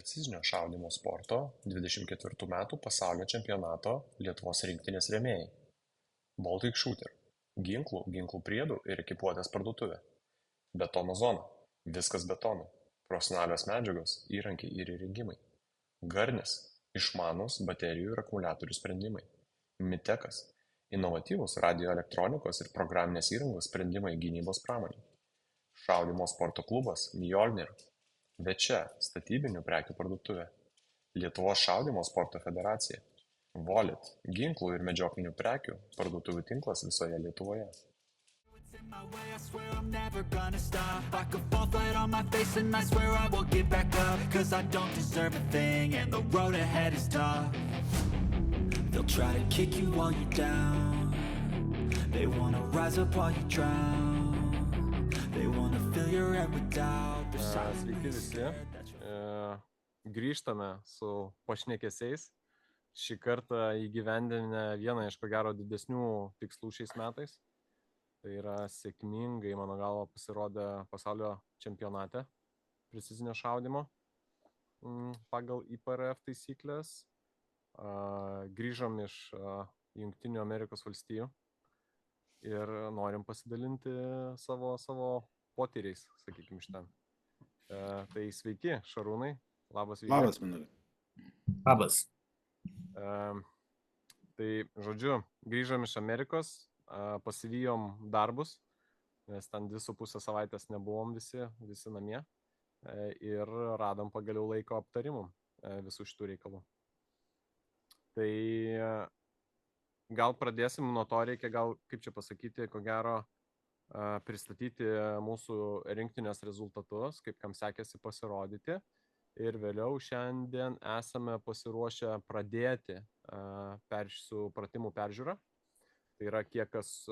precizinio šaudymo sporto 24 metų pasaulio čempionato Lietuvos rinktinės rėmėjai. Baltic Shooter – ginklų priedų ir ekipuotės parduotuvė. Betono zona – viskas betonu, profesionalios medžiagos, įrankiai ir įrengimai. Garnis – išmanūs baterijų ir akumuliatorių sprendimai. Mitekas – inovatyvūs radioelektronikos ir programinės įrangos sprendimai gynybos pramonei. Šaudymo sporto klubas Mjolnir. Večia – statybinių prekių parduotuvė. Lietuvos šaudymo sporto federacija. Volit – ginklų ir medžioklinių prekių parduotuvių tinklas visoje Lietuvoje. In my way, I swear I'm never gonna stop. I could fall flat on my face and I swear I will get back up. Cause I don't deserve a thing and the road ahead is tough. They'll try to kick you while you're down. They wanna rise up while you drown. They wanna fill your head with doubt. Sveiki visi. Grįžtame su pašnekesiais. Šį kartą įgyvendinę vieną iš ko gero didesnių tikslų šiais metais. Tai yra sėkmingai, mano galva, pasirodė pasaulio čempionate precizinio šaudymo pagal IPRF taisyklės. Grįžom iš Jungtinių Amerikos valstijų ir norim pasidalinti savo potyriais, sakykime, iš ten. Tai sveiki, Šarūnai. Labas, Vyki. Labas, Mindaugai. Labas. Tai, žodžiu, grįžom iš Amerikos, pasivijom darbus, nes ten 2,5 savaitės nebuvom visi namie ir radom pagaliau laiko aptarimum visų šitų reikalų. Tai gal pradėsim nuo to, reikia gal, kaip čia pasakyti, ko gero pristatyti mūsų rinktinės rezultatus, kaip kam sekėsi pasirodyti. Ir vėliau šiandien esame pasiruošę pradėti su pratimų peržiūrą. Tai yra kiek kas,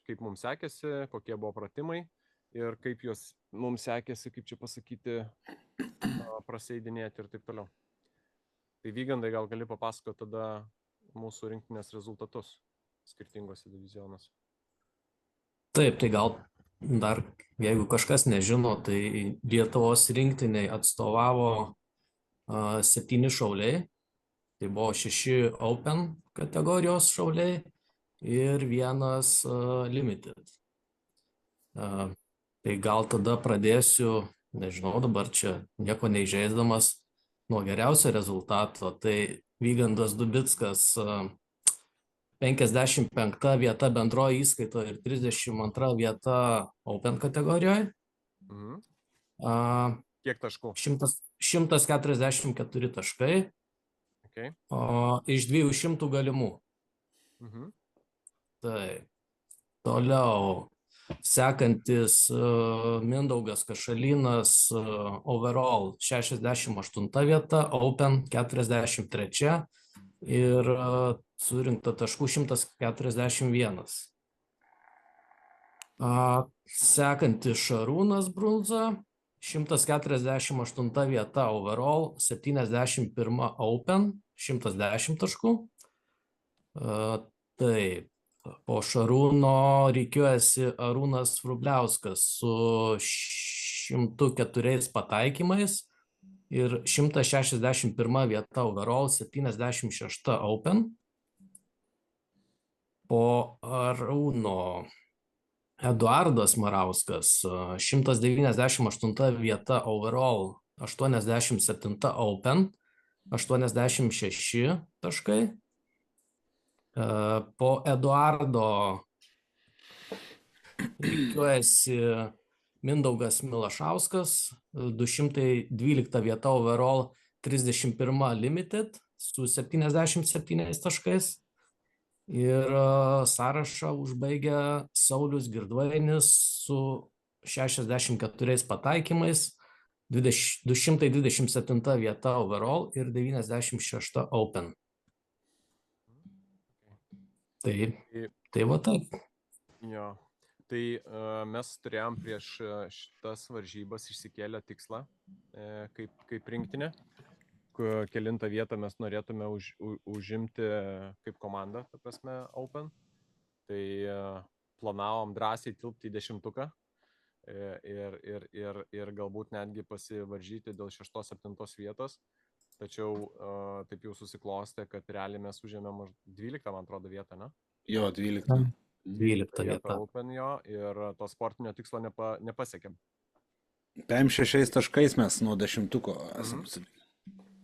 kaip mums sekėsi, kokie buvo pratimai ir kaip juos mums sekėsi, kaip čia pasakyti, praseidinėti ir taip toliau. Tai Vygandai, gal gali papasakoti tada mūsų rinktinės rezultatus skirtingose divizionuose. Taip, tai gal dar, jeigu kažkas nežino, tai Lietuvos rinktiniai atstovavo 7 šauliai. Tai buvo 6 Open kategorijos šauliai ir 1 Limited. Tai gal tada pradėsiu, nežinau, dabar čia nieko neįžeisdamas, nuo geriausio rezultato. Tai Vygandas Dubickas 55 vieta bendroje įskaitoje ir 32 vieta Open kategorijoje. Kiek taškų? 144 taškai. Okay. Iš 200 galimų. Tai toliau sekantis Mindaugas Kašalynas overall 68 vieta, Open 43 ir surinkta taškų 141. Sekantis Šarūnas Brunza 148 vieta overall, 71 Open, 110 taškų. Taip, po Šarūno rikiuojasi Arūnas Vrubliauskas su 104 pataikymais ir 161 vieta overall, 76 Open. Po Arūno Eduardas Marauskas 198 vieta overall, 87 Open, 86 taškai. Po Eduardo rikiuojasi Mindaugas Milašauskas 212 vieta overall, 31 Limited su 77 taškais. Ir sąrašą užbaigia Saulius Girdvainis su 64 pataikymais, 227 vieta overall ir 96 Open. Tai va taip. Jo. Tai mes turėjom prieš šitas varžybas išsikėlę tikslą kaip rinktinė. Kelintą vietą mes norėtume užimti kaip komanda, ta prasme, Open. Tai planavom drąsiai tilpti į 10-tuką. ir galbūt netgi pasivaržyti dėl 6-7 vietos. Tačiau taip jau susiklostė, kad realiai mes užėmėm 12, man atrodo, vietą, ne? Jo, 12. 12 vieta. Open jo ir to sportinio tikslo nepasiekėm. 5-6 taškais mes nuo 10-ko esam.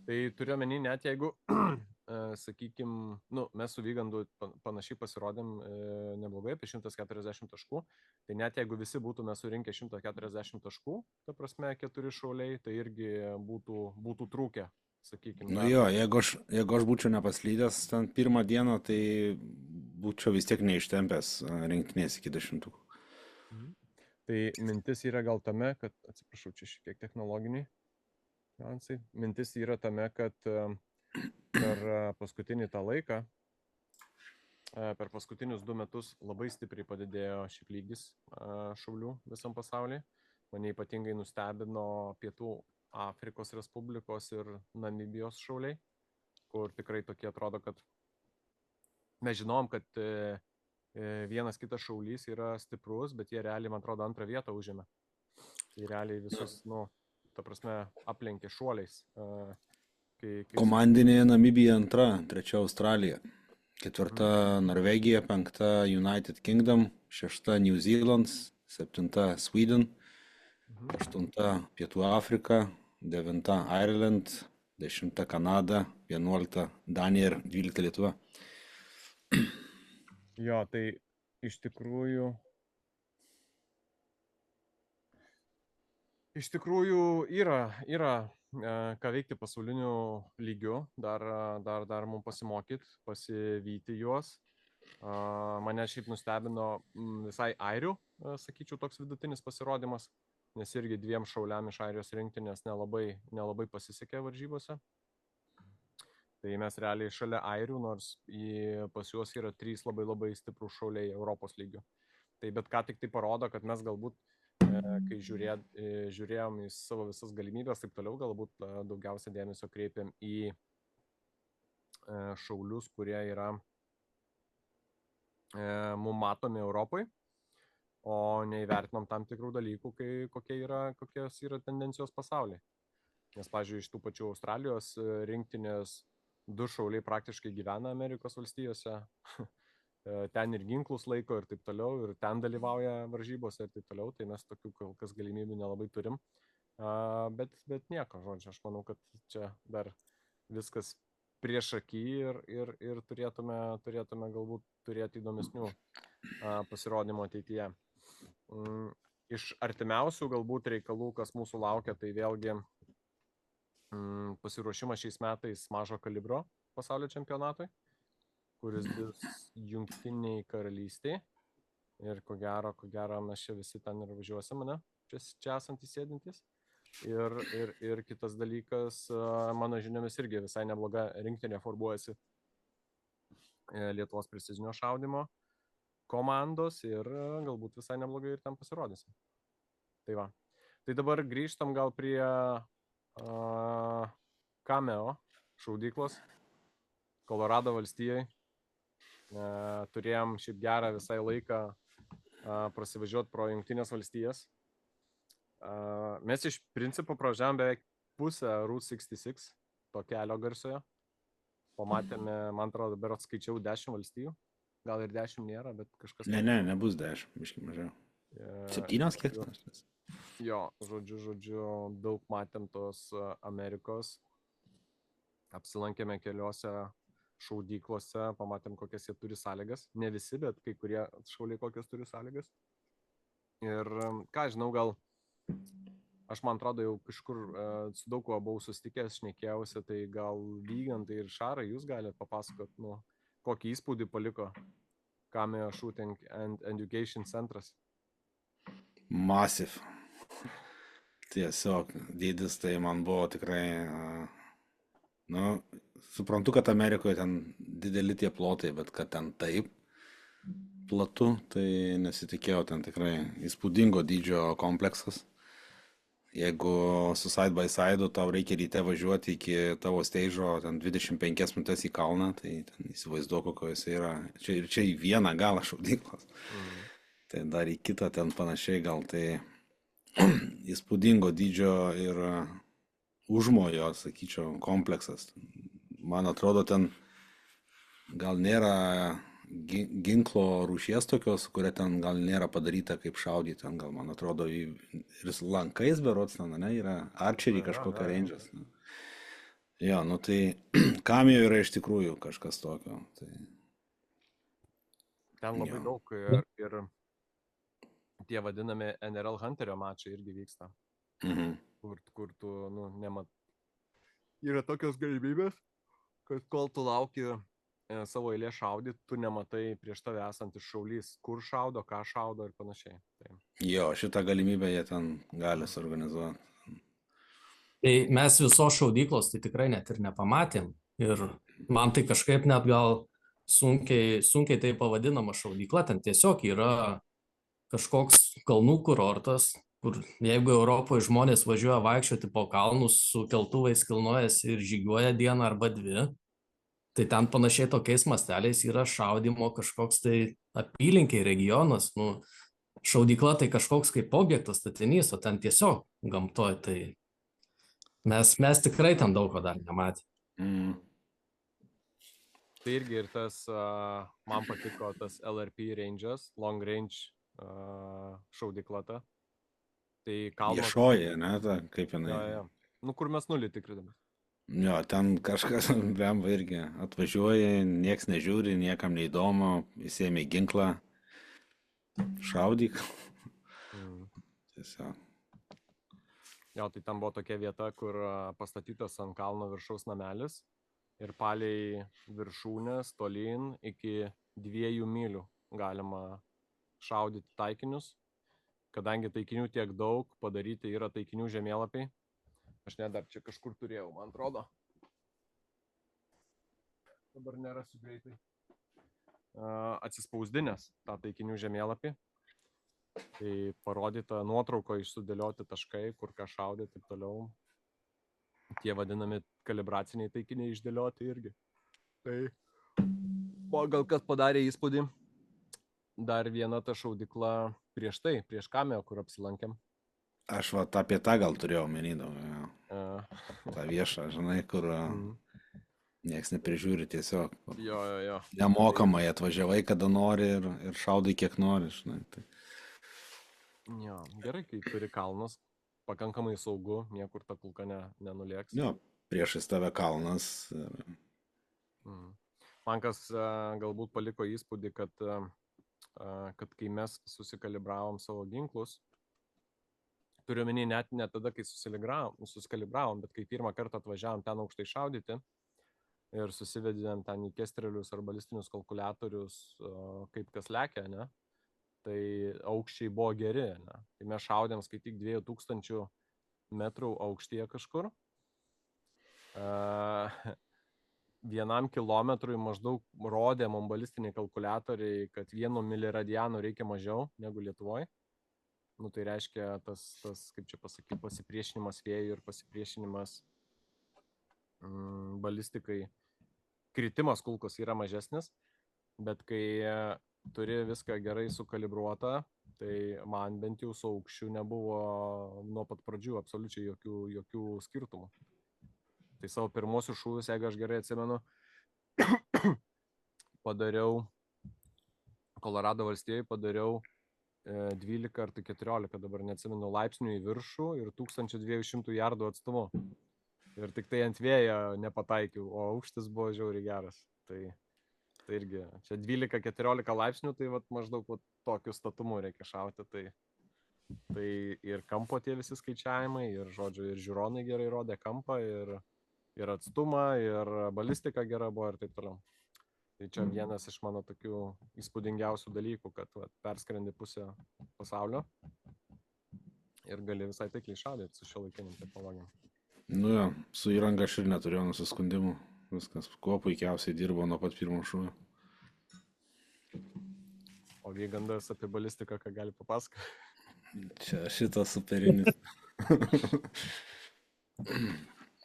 Tai turiu menį, net jeigu, sakykime, mes su Vygandu panašiai pasirodėm neblogai, apie 140 taškų, tai net jeigu visi būtume surinkę 140 taškų, ta prasme 4 šauliai, tai irgi būtų trūkę, sakykime. Nu jo, jeigu aš būčiau nepaslydęs ten pirmą dieną, tai būčiau vis tiek neištempęs rinktinės iki 10-ų. Tai mintis yra gal tame, kad, atsiprašau, čia šiek tiek technologiniai niuansai, mintis yra tame, kad per paskutinį tą laiką, per paskutinius 2 metus labai stipriai padidėjo šiaip lygis šaulių visam pasaulyje. Mane ypatingai nustebino Pietų Afrikos Respublikos ir Namibijos šauliai, kur tikrai tokie atrodo, kad mes žinom, kad vienas kitas šaulys yra stiprus, bet jie realiai, man atrodo, 2 vietą užėmė. Tai realiai visus, ta prasme, aplenkė šuoliais. Komandinė Namibija 2, 3 Australija, 4 Norvegija, 5 United Kingdom, 6 New Zealand, 7 Sweden, 8 Pietų Afrika, 9 Ireland, 10 Kanada, 11 Danija ir 12 Lietuva. Jo, tai iš tikrųjų yra ką veikti pasauliniu lygiu, dar mums pasimokyti, pasivyti juos. Mane šiaip nustebino visai airių, sakyčiau, toks vidutinis pasirodymas, nes irgi 2 šauliam iš Airijos rinktinės nelabai pasisekė varžybose. Tai mes realiai šalia airių, nors pas juos yra 3 labai stiprų šauliai Europos lygių. Tai bet ką tik tai parodo, kad mes galbūt, kai žiūrėjom į savo visas galimybės, taip toliau, galbūt daugiausia dėmesio kreipiam į šaulius, kurie yra mum matomi Europai, o neįvertinom tam tikrų dalykų, kokios yra tendencijos pasaulyje. Nes, pavyzdžiui, iš tų pačių Australijos rinktinės 2 šauliai praktiškai gyvena Amerikos valstijose, ten ir ginklus laiko ir taip toliau, ir ten dalyvauja varžybose ir taip toliau, tai mes tokių kol kas galimybių nelabai turim, bet nieko, žodžiu, aš manau, kad čia dar viskas prieš akį ir turėtume galbūt turėti įdomesnių pasirodymų ateityje. Iš artimiausių galbūt reikalų, kas mūsų laukia, tai vėlgi pasiruošimas šiais metais mažo kalibro pasaulio čempionatui, kuris bus Jungtiniai Karalystėje. Ir ko gero mes čia visi ten ir važiuosim, ne? Čia esantys sėdintys. Ir kitas dalykas, mano žiniomis irgi visai nebloga rinktinė formuojasi Lietuvos precizinio šaudymo komandos ir galbūt visai neblogai ir ten pasirodysim. Tai va. Tai dabar grįžtam gal prie Cameo šaudyklos Kolorado valstijai. Turėjom šiaip gerą visai laiką prasivažiuoti pro Jungtinės valstijas. Mes iš principo pravažiavom beveik pusę Route 66, to kelio garsiojo. Pamatėme, man atrodo, dabar atskaičiau 10 valstijų. Gal ir 10 nėra, bet kažkas... Nebus 10, biškai mažiau. 7 kiek? Jo, žodžiu, daug matėm tos Amerikos. Apsilankėme keliose šaudyklose, pamatėm, kokias jie turi sąlygas. Ne visi, bet kai kurie šauliai kokias turi sąlygas. Ir ką žinau, gal aš man atrodo jau kažkur su daug kuo buvau susitikęs, šnekėjausi, tai gal Vygantai ir Šarai, jūs galite papasakoti, kokį įspūdį paliko Cameo Shooting and Education centras. Massive. Tiesiog dydis tai man buvo tikrai, suprantu, kad Amerikoje ten dideli tie plotai, bet kad ten taip platu, tai nesitikėjau, ten tikrai įspūdingo dydžio kompleksas. Jeigu su side by side tau reikia ryte važiuoti iki tavo steidžo, ten 25 minutės į kalną, tai ten įsivaizduoju, kokios yra. Čia į vieną galą šaudyklos. Tai dar į kitą ten panašiai gal, tai įspūdingo dydžio ir užmojo, sakyčiau, kompleksas. Man atrodo, ten gal nėra ginklo rūšies tokios, kuria ten gal nėra padaryta kaip šaudyti. Ten gal, man atrodo, ir lankais berods, ne, yra arčerį kažkokia range'as. Jo, nu tai Kamijo yra iš tikrųjų kažkas tokio. Tai... Ten labai Jo. daug ir tie vadinami NRL Hunterio mačai irgi vyksta, Mhm. kur tu, nemat. Yra tokios galimybės, kad kol tu lauki savo eilės šaudyti, tu nematai prieš tave esantis šaulys, kur šaudo, ką šaudo ir panašiai. Tai Jo, šitą galimybę jie ten gali suorganizuoti. Tai mes visos šaudyklos tai tikrai net ir nepamatėm. Ir man tai kažkaip net gal sunkiai tai pavadinama šaudykla. Ten tiesiog yra kažkoks kalnų kurortas, kur jeigu Europoje žmonės važiuoja vaikščioti po kalnus su keltuvais kilnojasi ir žygiuoja dieną arba dvi, tai ten panašiai tokiais masteliais yra šaudimo kažkoks tai apylinkiai regionas. Šaudykla tai kažkoks kaip objektas, statinys, o ten tiesiog gamtoj. Tai mes tikrai ten daug ko dar nematėme. Mm. Tai irgi ir tas, man patiko tas LRP range'as, long range šaudykla ta. Tai kalnas. Viešoji, ne, ta, kaip jinai. Ja. Kur mes nulį tikriname. Jo, ten kažkas, bemba irgi atvažiuoja, nieks nežiūri, niekam neįdomu, įsėmė ginklą, šaudyk. Tiesiog. Jo, tai ten buvo tokia vieta, kur pastatytas ant kalno viršaus namelis ir palei viršūnės tolyn iki 2 mylių galima šaudyti taikinius. Kadangi taikinių tiek daug, padaryti yra taikinių žemėlapiai. Aš net dar čia kažkur turėjau, man atrodo. Dabar nerasiu greitai. Atsispausdinęs tą taikinių žemėlapį. Tai parodyta nuotrauko išsudėlioti taškai, kur ką šaudė, taip toliau. Tie vadinami kalibraciniai taikiniai išdėlioti irgi. Tai gal kas padarė įspūdį. Dar viena ta šaudykla prieš Kamio, kur apsilankėm. Aš apie tą gal turėjau menydavau. Ta viešą, žinai, kur nieks neprižiūri tiesiog. Jo. Nemokamai atvažiavai, kada nori ir šaudai kiek nori, žinai. Tai... Jo, gerai, kai turi kalnus, pakankamai saugu, niekur ta kulka nenulėks. Jo, priešais tave kalnas. Man kas galbūt paliko įspūdį, kad kai mes susikalibravom savo ginklus, turiu omeny net ne tada, kai susikalibravom, bet kai pirmą kartą atvažiavom ten aukštai šaudyti ir susivedėm ten į kestrelius ar balistinius kalkuliatorius, kaip kas lekia, ne? Tai aukščiai buvo geri, ne? Tai mes šaudėm skaityk 2000 metrų aukštyje kažkur. 1 kilometrui maždaug rodė mum balistiniai kalkuliatoriai, kad 1 miliradianų reikia mažiau negu Lietuvoje. Tai reiškia tas, kaip čia pasakyti, pasipriešinimas vėjui ir pasipriešinimas balistikai. Kritimas kulkos yra mažesnis, bet kai turi viską gerai sukalibruota, tai man bent jau su aukščiu nebuvo nuo pat pradžių absoliučiai jokių skirtumų. Tai savo pirmosius šūvius, jeigu aš gerai atsimenu, padariau Kolorado valstijoje, padariau 12 ar 14, dabar neatsimenu, laipsnių į viršų ir 1200 jardų atstumu. Ir tik tai ant vėjo nepataikiau, o aukštis buvo žiauriai geras. Tai irgi, čia 12-14 laipsnių, tai maždaug tokiu statumu reikia šauti. Tai ir kampo tie visi skaičiavimai, ir žodžiu, ir žiūronai gerai rodė kampą, ir atstumą, ir balistika gera buvo ir taip toliau. Tai čia vienas iš mano tokių įspūdingiausių dalykų, kad perskrendi pusę pasaulio ir gali visai taikliai šaudyti su šiuolaikinėm technologijom. Jo, su įranga aš ir neturėjau nusiskundimų. Viskas kuo puikiausiai dirbo nuo pat pirmo šūvio. O Vygandas apie balistiką, ką gali papasakoti? Čia šitas superinis.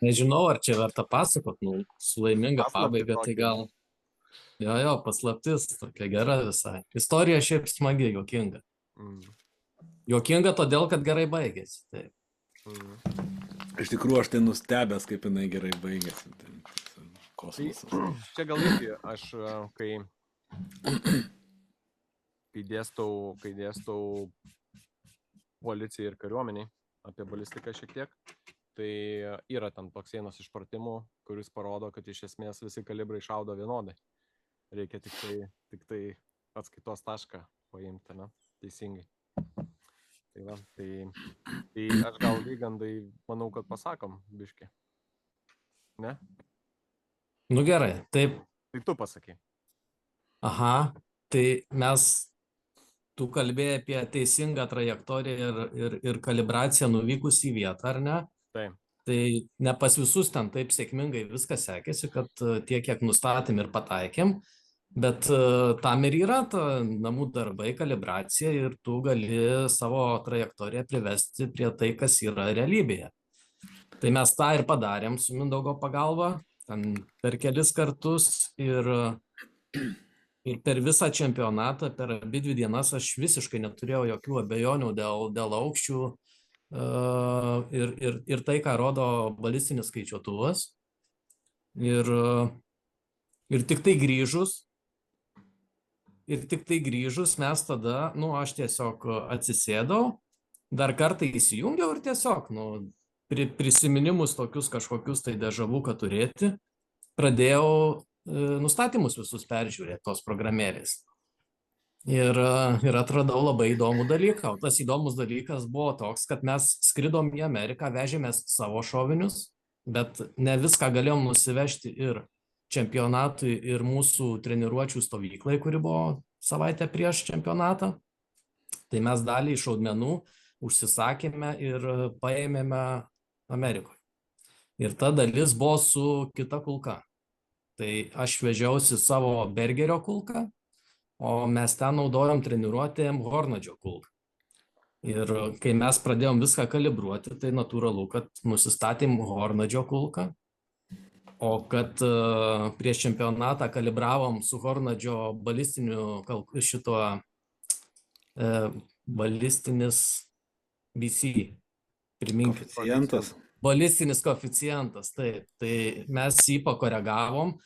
Nežinau, ar čia verta pasakot, su laiminga pabaiga, tai gal... Jo, paslaptis, tokia gera visai. Istorija šiaip smagi, juokinga. Juokinga todėl, kad gerai baigėsi. Taip. Iš tikrųjų, aš tai nustebęs, kaip jinai gerai baigėsi. Tai kosmosas. Čia gal irgi aš, kai dėstau policijai ir kariuomeniai apie balistiką šiek tiek, tai yra ten toks vienas iš pratimų, kuris parodo, kad iš esmės visi kalibrai šaudo vienodai. Reikia tik tai atskaitos tašką paimti, ne? Teisingai. Tai va, tai aš gal lygandai manau, kad pasakom biškį. Ne? Nu gerai, taip. Tai tu pasakai. Aha, tai tu kalbėjai apie teisingą trajektoriją ir kalibraciją nuvykus į vietą, ar ne? Taip. Tai ne pas visus ten taip sėkmingai viskas sekėsi, kad tiek, kiek nustatėm ir pataikėm, bet tam ir yra ta namų darbai, kalibracija ir tu gali savo trajektoriją privesti prie tai, kas yra realybėje. Tai mes tą ir padarėm su Mindaugo pagalba, ten per kelis kartus ir per visą čempionatą, per abi 2 dienas aš visiškai neturėjau jokių abejonių dėl aukščių ir tai, ką rodo balistinis skaičiuotuvas. Ir tik tai grįžus mes tada, aš tiesiog atsisėdau, dar kartą įsijungiau ir tiesiog, prisiminimus tokius kažkokius tai dežavų, kad turėti, pradėjau nustatymus visus peržiūrėti tos programėlės. Ir atradau labai įdomų dalyką. O tas įdomus dalykas buvo toks, kad mes skridom į Ameriką, vežėmės savo šovinius, bet ne viską galėjom nusivežti ir čempionatui, ir mūsų treniruočių stovyklai, kuri buvo savaitę prieš čempionatą. Tai mes dalį šaudmenų užsisakėme ir paėmėme Amerikoje. Ir ta dalis buvo su kita kulka. Tai aš vežiausi savo Bergerio kulką, o mes ten naudojom treniruotėm Hornadžio kulką. Ir kai mes pradėjom viską kalibruoti, tai natūralu, kad nusistatėm Hornadžio kulką, o kad prieš čempionatą kalibravom su Hornadžio balistiniu balistinis BC, priminkit. Koeficientas. Balistinis koeficientas, taip. Tai mes jį pakoregavom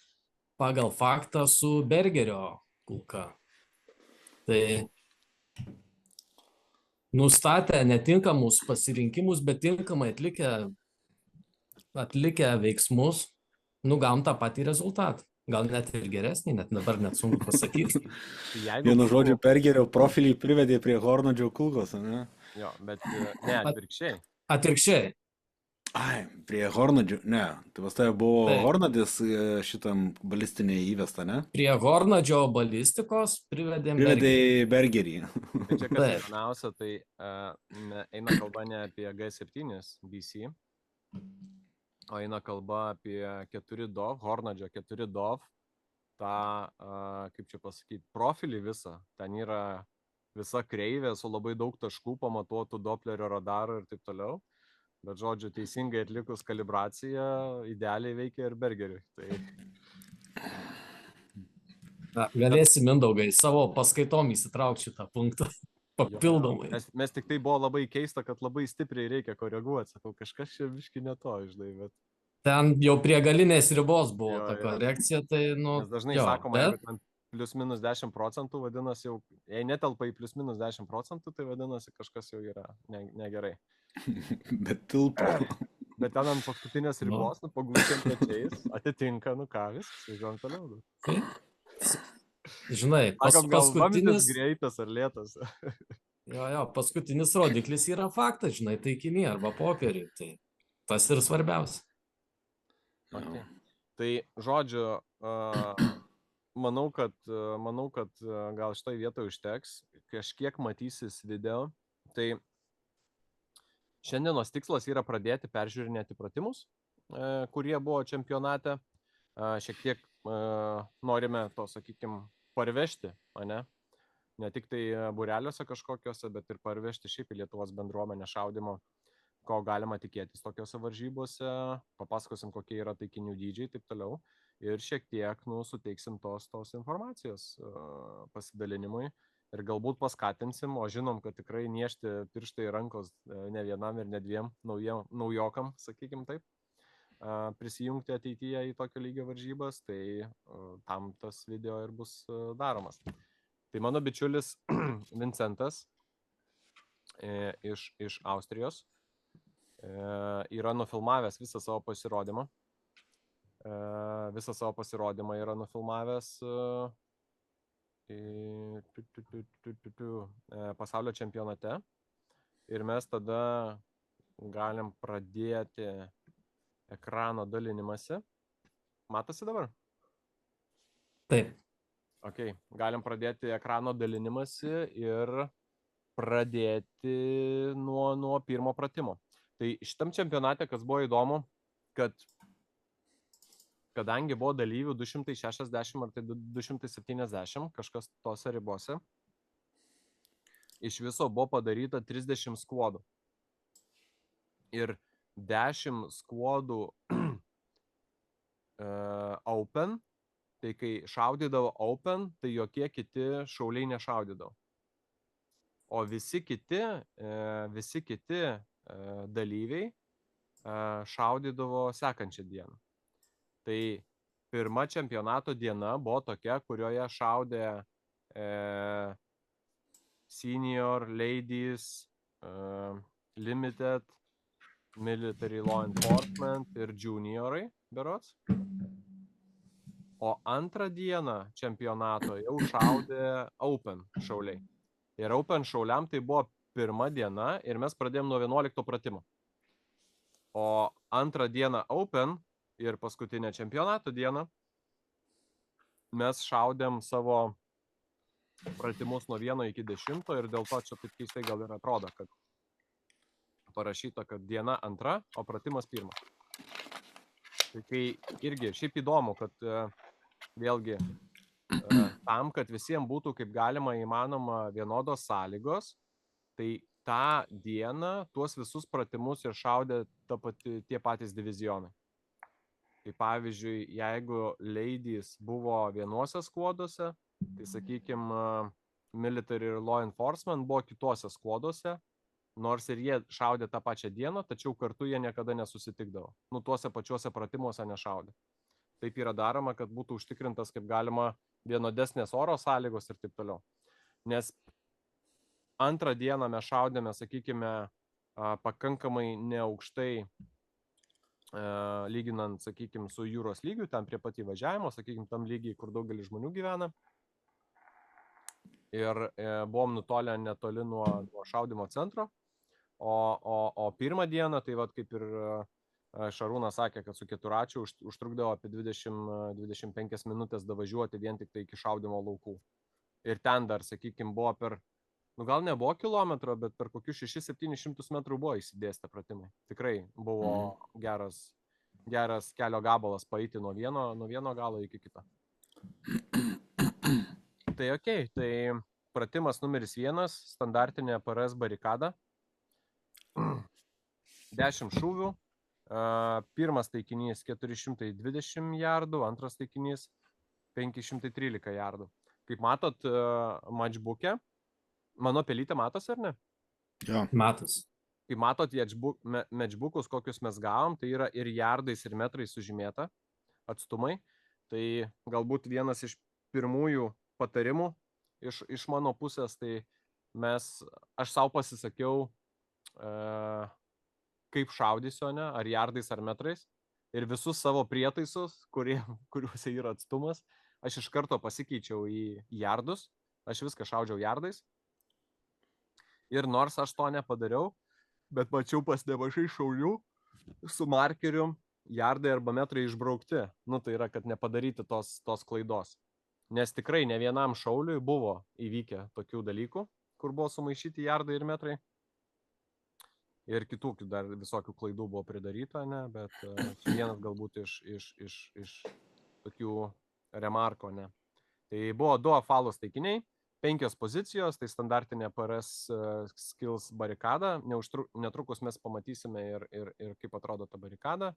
pagal faktą su Bergerio kulka. Tai nustatę netinkamus pasirinkimus, bet tinkamai atlikę veiksmus, gavom tą patį rezultatą. Gal net ir geresnį, dabar net sunku pasakyti. Vienu žodžiu, Bergerio profilį privedė prie Hornadžio kulkos, ne? Jo, bet ne, atvirkščiai. Atvirkšiai. Ai, prie Hornadžio, ne. Tai pas tai buvo Hornadis šitam balistiniai įvesta, ne? Prie Hornadžio balistikos privedė Bergerį. Tai čia kas įdomiausia, tai eina kalba ne apie G7 BC, o eina kalba apie 4 DOV, Hornadžio 4 DOV, tą, kaip čia pasakyti, profilį visą. Ten yra visa kreivė su labai daug taškų, pamatuotų Dopplerio radaro ir taip toliau. Bet žodžiu, teisingai atlikus kalibraciją, idealiai veikia ir Bergeriui. Galėsi, Mindaugai, savo paskaitom įsitraukti šitą punktą papildomai. Mes tik tai buvo labai keista, kad labai stipriai reikia koreguoti. Sakau, kažkas čia biškį ne to, žinai, bet... Ten jau prie galinės ribos buvo ta korekcija, tai Nes dažnai sakoma, jeigu ten plius minus 10%, vadinasi jau, jei netelpa į plius minus 10%, tai vadinasi kažkas jau yra negerai. Bet tilpa. Bet ten ant paskutinės ribos, pagūčiam pečiais, atitinka, ką, viskas, važiuojam toliau. Žinai, paskutinis... greitas ar lėtas. Jo, paskutinis rodiklis yra faktas, žinai, taikinį arba popierį, tai tas ir svarbiausia. Okay. Tai, žodžiu, manau, kad gal šitoj vietoje užteks, kažkiek matysis video, tai šiandienos tikslas yra pradėti peržiūrinėti pratimus, kurie buvo čempionate. Šiek tiek norime to, sakykime, parvežti, ne tik tai būreliuose kažkokiuose, bet ir parvežti šiaip į Lietuvos bendruomenę šaudymo, ko galima tikėtis tokiuose varžybose, papasakosim, kokie yra taikinių dydžiai ir taip toliau. Ir šiek tiek suteiksim tos informacijos pasidalinimui ir galbūt paskatinsim, o žinom, kad tikrai niešti pirštai rankos ne vienam ir ne dviem naujokam, sakykim taip, prisijungti ateityje į tokio lygio varžybas, tai tam tas video ir bus daromas. Tai mano bičiulis Vincentas iš Austrijos yra nufilmavęs visą savo pasirodymą. Visą savo pasirodymą yra nufilmavęs pasaulio čempionate. Ir mes tada galim pradėti ekrano dalinimąsi. Matosi dabar? Taip. Ok, galim pradėti ekrano dalinimąsi ir pradėti nuo pirmo pratimo. Tai šitam čempionate, kas buvo įdomu, kad kadangi buvo dalyvių 260 ar tai 270, kažkas tose ribose, iš viso buvo padaryta 30 skuodų. Ir 10 skuodų open, tai kai šaudydavo open, tai jokie kiti šauliai nešaudydavo. O visi kiti dalyviai šaudydavo sekančią dieną. Tai pirma čempionato diena buvo tokia, kurioje šaudė senior, ladies, limited, military law enforcement ir juniorai, berods. O antrą dieną čempionato jau šaudė open šauliai. Ir open šauliam tai buvo pirma diena ir mes pradėjom nuo 11 pratimo. O antrą dieną open ir paskutinę čempionato dieną mes šaudėm savo pratimus nuo 1 iki 10 ir dėl to čia taip keistai gal ir atrodo, kad parašyta, kad diena antra, o pratimas pirmas. Tai kai irgi šiaip įdomu, kad vėlgi tam, kad visiems būtų kaip galima įmanoma vienodos sąlygos, tai tą dieną tuos visus pratimus ir šaudė tie patys divizionai. Tai pavyzdžiui, jeigu ladies buvo vienuose skuoduose, tai sakykime, military ir law enforcement buvo kituose skuoduose, nors ir jie šaudė tą pačią dieną, tačiau kartu jie niekada nesusitikdavo. Tuose pačiuose pratimuose nešaudė. Taip yra daroma, kad būtų užtikrintas kaip galima vienodesnės oro sąlygos ir taip toliau. Nes antrą dieną mes šaudėme, sakykime, pakankamai neaukštai, lyginant, sakykime, su jūros lygiu, ten prie pat įvažiavimo, sakykime, tam lygiai, kur daugelis žmonių gyvena. Ir buvom nutolę netoli nuo šaudymo centro. O pirmą dieną, tai vat kaip ir Šarūnas sakė, kad su keturračiu užtrukdavo apie 20-25 minutės davažiuoti vien tik tai iki šaudymo laukų. Ir ten dar, sakykime, buvo per, gal nebuvo kilometro, bet per kokius 600-700 metrų buvo įsidėstę pratimai. Tikrai buvo geras kelio gabalas paeiti nuo vieno galo iki kito. Tai okei, tai pratimas numeris 1, standartinė PRS barikada. 10 šūvių. Pirmas taikinys 420 jardų, antras taikinys 513 jardų. Kaip matot matchbook'e, mano pelytė matosi, ar ne? Jo. Matos. Kaip matot matchbook'us, kokius mes gavom, tai yra ir jardais, ir metrais sužymėta atstumai. Tai galbūt vienas iš pirmųjų patarimų iš mano pusės, tai aš savo pasisakiau, kaip šaudysiu, ne, ar jardais, ar metrais. Ir visus savo prietaisus, kuriuose yra atstumas, aš iš karto pasikeičiau į jardus. Aš viską šaudžiau jardais. Ir nors aš to nepadariau, bet mačiau pas nemažai šaulių su markeriu jardai arba metrai išbraukti. Tai yra, kad nepadaryti tos klaidos. Nes tikrai ne vienam šauliui buvo įvykę tokių dalykų, kur buvo sumaišyti jardai ir metrai. Ir kitų dar visokių klaidų buvo pridaryta, ne, bet vienas galbūt iš tokių remarko, ne. Tai buvo 2 apvalūs taikiniai, 5 pozicijos, tai standartinė PRS skills barikada, netrukus mes pamatysime ir kaip atrodo ta barikada.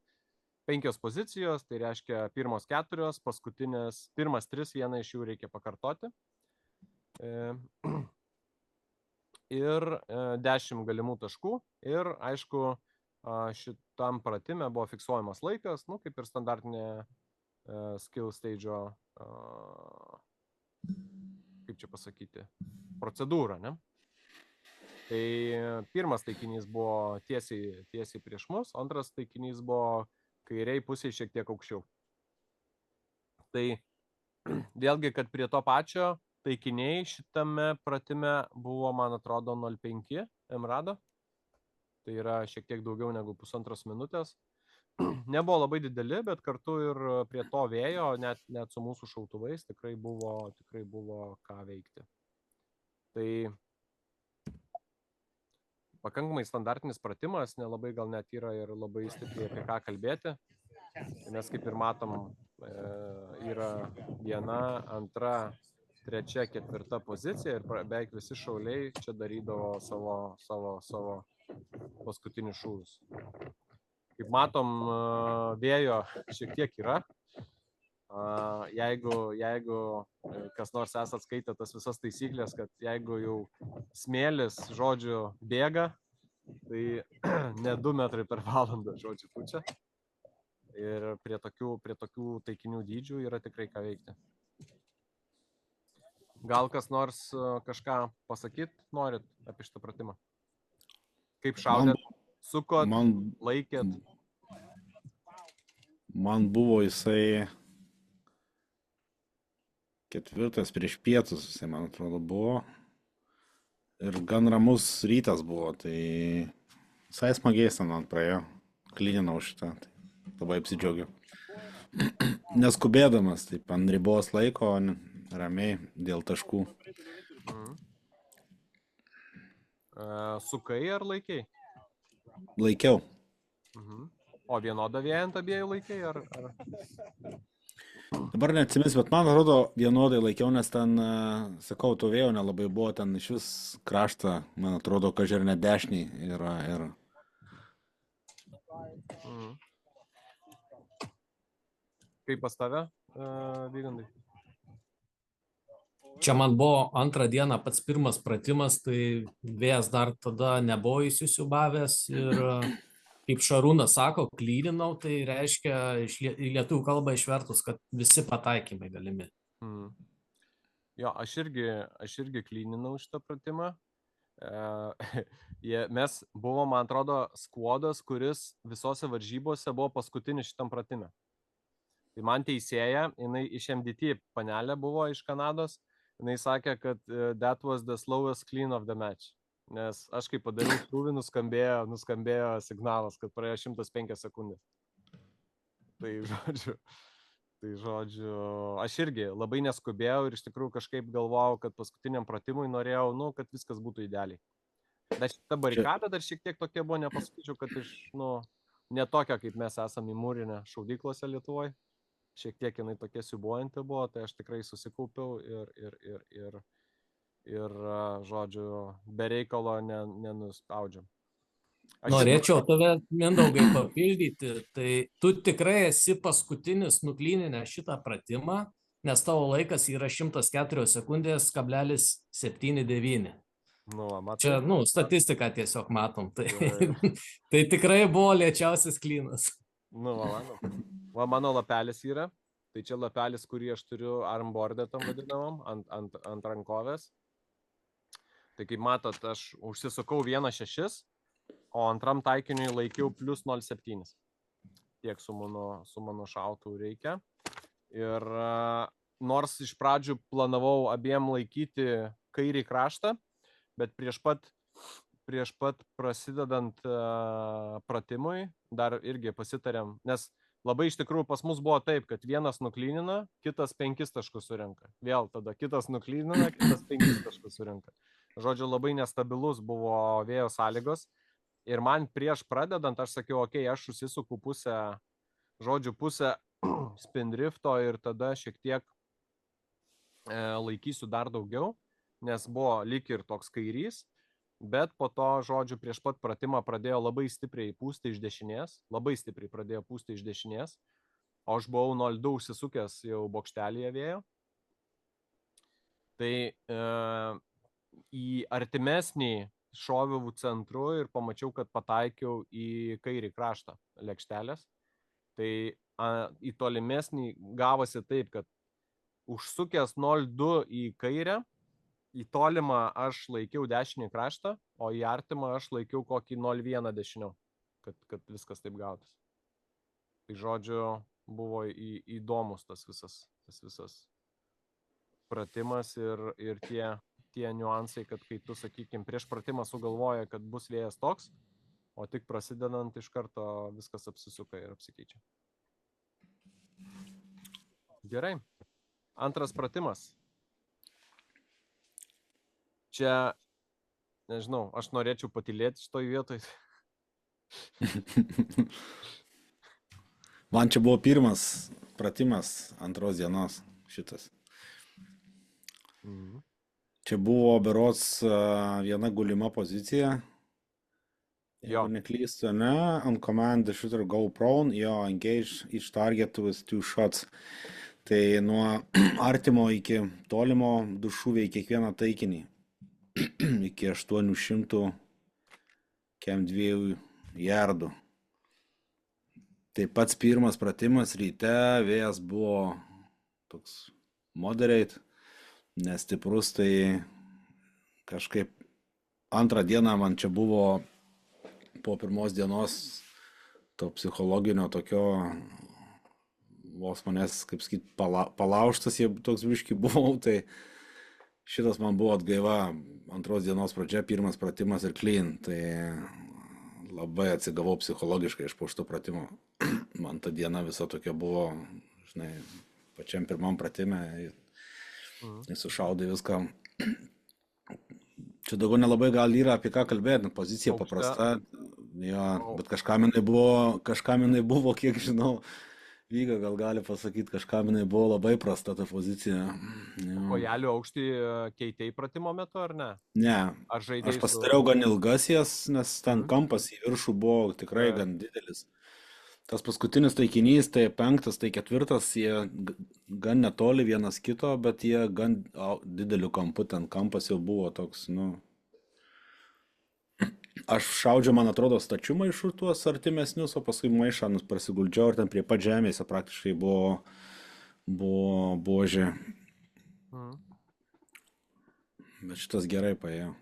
5 pozicijos, tai reiškia pirmos 4, paskutinės, pirmas 3, vieną iš jų reikia pakartoti. Ir 10 galimų taškų. Ir, aišku, šitam pratime buvo fiksuojamas laikas, nu, kaip ir standartinė skill stage'o, kaip čia pasakyti, procedūra, ne? Tai pirmas taikinys buvo tiesiai prieš mus, antras taikinys buvo kairiai pusiai šiek tiek aukščiau. Tai vėlgi, kad prie to pačio taikiniai šitame pratime buvo, man atrodo, 0,5 MRAD. Tai yra šiek tiek daugiau negu 1,5 minutės. Nebuvo labai dideli, bet kartu ir prie to vėjo, net su mūsų šautuvais, tikrai buvo ką veikti. Tai pakankamai standartinis pratimas, nelabai gal net yra ir labai stipriai apie ką kalbėti. Nes kaip ir matom, yra 1, 2, 3, 4 pozicija ir beveik visi šauliai čia darydavo savo paskutinius šūvius. Kaip matom, vėjo šiek tiek yra. Jeigu kas nors esat skaitę tas visas taisyklės, kad jeigu jau smėlis, žodžiu, bėga, tai ne 2 metrai per valandą, žodžiu, pučia. Ir prie tokių taikinių dydžių yra tikrai ką veikti. Gal kas nors kažką pasakyt norit apie šitą pratimą? Kaip šaudėt, sukot, laikėt? Man buvo jisai 4 prieš pietus, jisai, man atrodo, buvo. Ir gan ramus rytas buvo, tai visai smagiai man praėjo. Klininau šitą, tai labai apsidžiaugiau. Neskubėdamas, taip ant ribos laiko, ramiai dėl taškų. Sukai ar laikei? Laikiau. O vienodą vėją ant abiejų laikei? Ar... Dabar neatsimins, bet man atrodo vienodai laikiau, nes ten, sakau, to vėjo nelabai buvo, ten iš vis kraštą, man atrodo, kažkaip ne dešiniai yra. Kaip pas tave, Vygandai? Čia man buvo antrą dieną pats pirmas pratimas, tai vėjas dar tada nebuvo įsisiubavęs ir kaip Šarūnas sako, klyninau, tai reiškia į lietuvių kalbą išvertus, kad visi pataikymai galimi. Jo, aš irgi klyninau šitą pratimą. Mes buvo, man atrodo, skuodas, kuris visose varžybose buvo paskutinis šitam pratime. Tai man teisėja, jinai iš MDT panelė buvo iš Kanados, jinai sakė, kad that was the slowest clean of the match. Nes aš kai padariau šūvį, nuskambėjo signalas, kad praėjo 105 sekundės. Tai žodžiu, aš irgi labai neskubėjau ir iš tikrųjų kažkaip galvojau, kad paskutiniam pratimui norėjau, kad viskas būtų idealiai. Bet šita barikada dar šiek tiek tokia buvo, nepasakyčiau, kad ne tokia, kaip mes esame įmūrinę šaudyklose Lietuvoje. Šiek tiek jinai tokia siubuojanti buvo, tai aš tikrai susikaupiau ir žodžiu, be reikalo nenuspaudžiam. Norėčiau tave, Mindaugai, papildyti, tai tu tikrai esi paskutinis nuklyninę šitą pratimą, nes tavo laikas yra 104 sekundės, 0,79. Čia, statistiką tiesiog matom, tai tikrai buvo lėčiausias klynas. Mano lapelis yra, tai čia lapelis, kurį aš turiu armborde tam vadinamam, ant rankovės. Tai kaip matot, aš užsisukau 1,6, o antram taikiniui laikiau plus 0,7. Tiek su mano šautuvu reikia. Ir nors iš pradžių planavau abiem laikyti kairį kraštą, bet prieš pat prasidedant pratimui dar irgi pasitarėm, nes labai iš tikrųjų pas mus buvo taip, kad vienas nuklynina, kitas 5 taškus surenka. Vėl tada kitas nuklynina, kitas 5 taškus surenka. Žodžiu, labai nestabilus buvo vėjo sąlygos. Ir man prieš pradedant, aš sakiau, aš susisuku pusę spindrifto ir tada šiek tiek laikysiu dar daugiau, nes buvo lyg ir toks kairys, bet po to, žodžiu, prieš pat pratimą pradėjo labai stipriai pūsti iš dešinės, o aš buvau 0,2 užsisukęs jau bokštelyje vėjo. Tai į artimesnį šoviau centru ir pamačiau, kad pataikiau į kairį kraštą lėkštelės. Tai į tolimesnį gavosi taip, kad užsukęs 0-2 į kairę, į tolimą aš laikiau dešinį kraštą, o į artimą aš laikiau kokį 0-1 dešiniau, kad viskas taip gautas. Tai žodžiu, buvo įdomus tas visas pratimas ir tie niuansai, kad kai tu, sakykime, prieš pratimą sugalvoja, kad bus vėjas toks, o tik prasidedant iš karto viskas apsisuka ir apsikeičia. Gerai. Antras pratimas. Čia, nežinau, aš norėčiau patylėti šitoj vietoj. Man čia buvo pirmas pratimas antros dienos šitas. Mhm. Čia buvo berods viena gulima pozicija. Jo. Jeigu neklystu, ne? On command the shooter go prone, engage each target with 2 shots. Tai nuo artimo iki tolimo 2 šūviai kiekvieną taikinį. Iki 800 kem 2 jardų. Tai pats pirmas pratimas ryte, vėjas buvo toks moderate, nestiprus, tai kažkaip antrą dieną man čia buvo po pirmos dienos to psichologinio tokio vos manęs, kaip sakyt, palaužtas, jie toks biški buvau, tai šitas man buvo atgaiva antros dienos pradžia, pirmas pratimas ir clean, tai labai atsigavau psichologiškai iš po šito pratimo. Man ta diena visa tokia buvo, žinai, pačiam pirmam pratime, sušaudai viską. Čia daugiau nelabai gal yra apie ką kalbėti, pozicija paprasta, jo, bet kažkam jinai buvo, kiek žinau, Vyga gal gali pasakyti, kažkam jinai buvo labai prasta ta pozicija. Kojelių aukštį keitei pratimo metu, ar ne? Ne, Ar žaidėjai aš pasidariau gan ilgas jas, nes ten kampas į viršų buvo tikrai gan didelis. Tas paskutinis taikinys, tai 5, tai 4, jie gan netoli vienas kito, bet jie gan dideliu kampu, ten kampas jau buvo toks, Aš šaudžiau, man atrodo, stačių maišų tuos artimesnius, o paskui maišą prasiguldžiau ir ten prie pat žemėse praktiškai buvo buožė. Bet šitas gerai paėjo.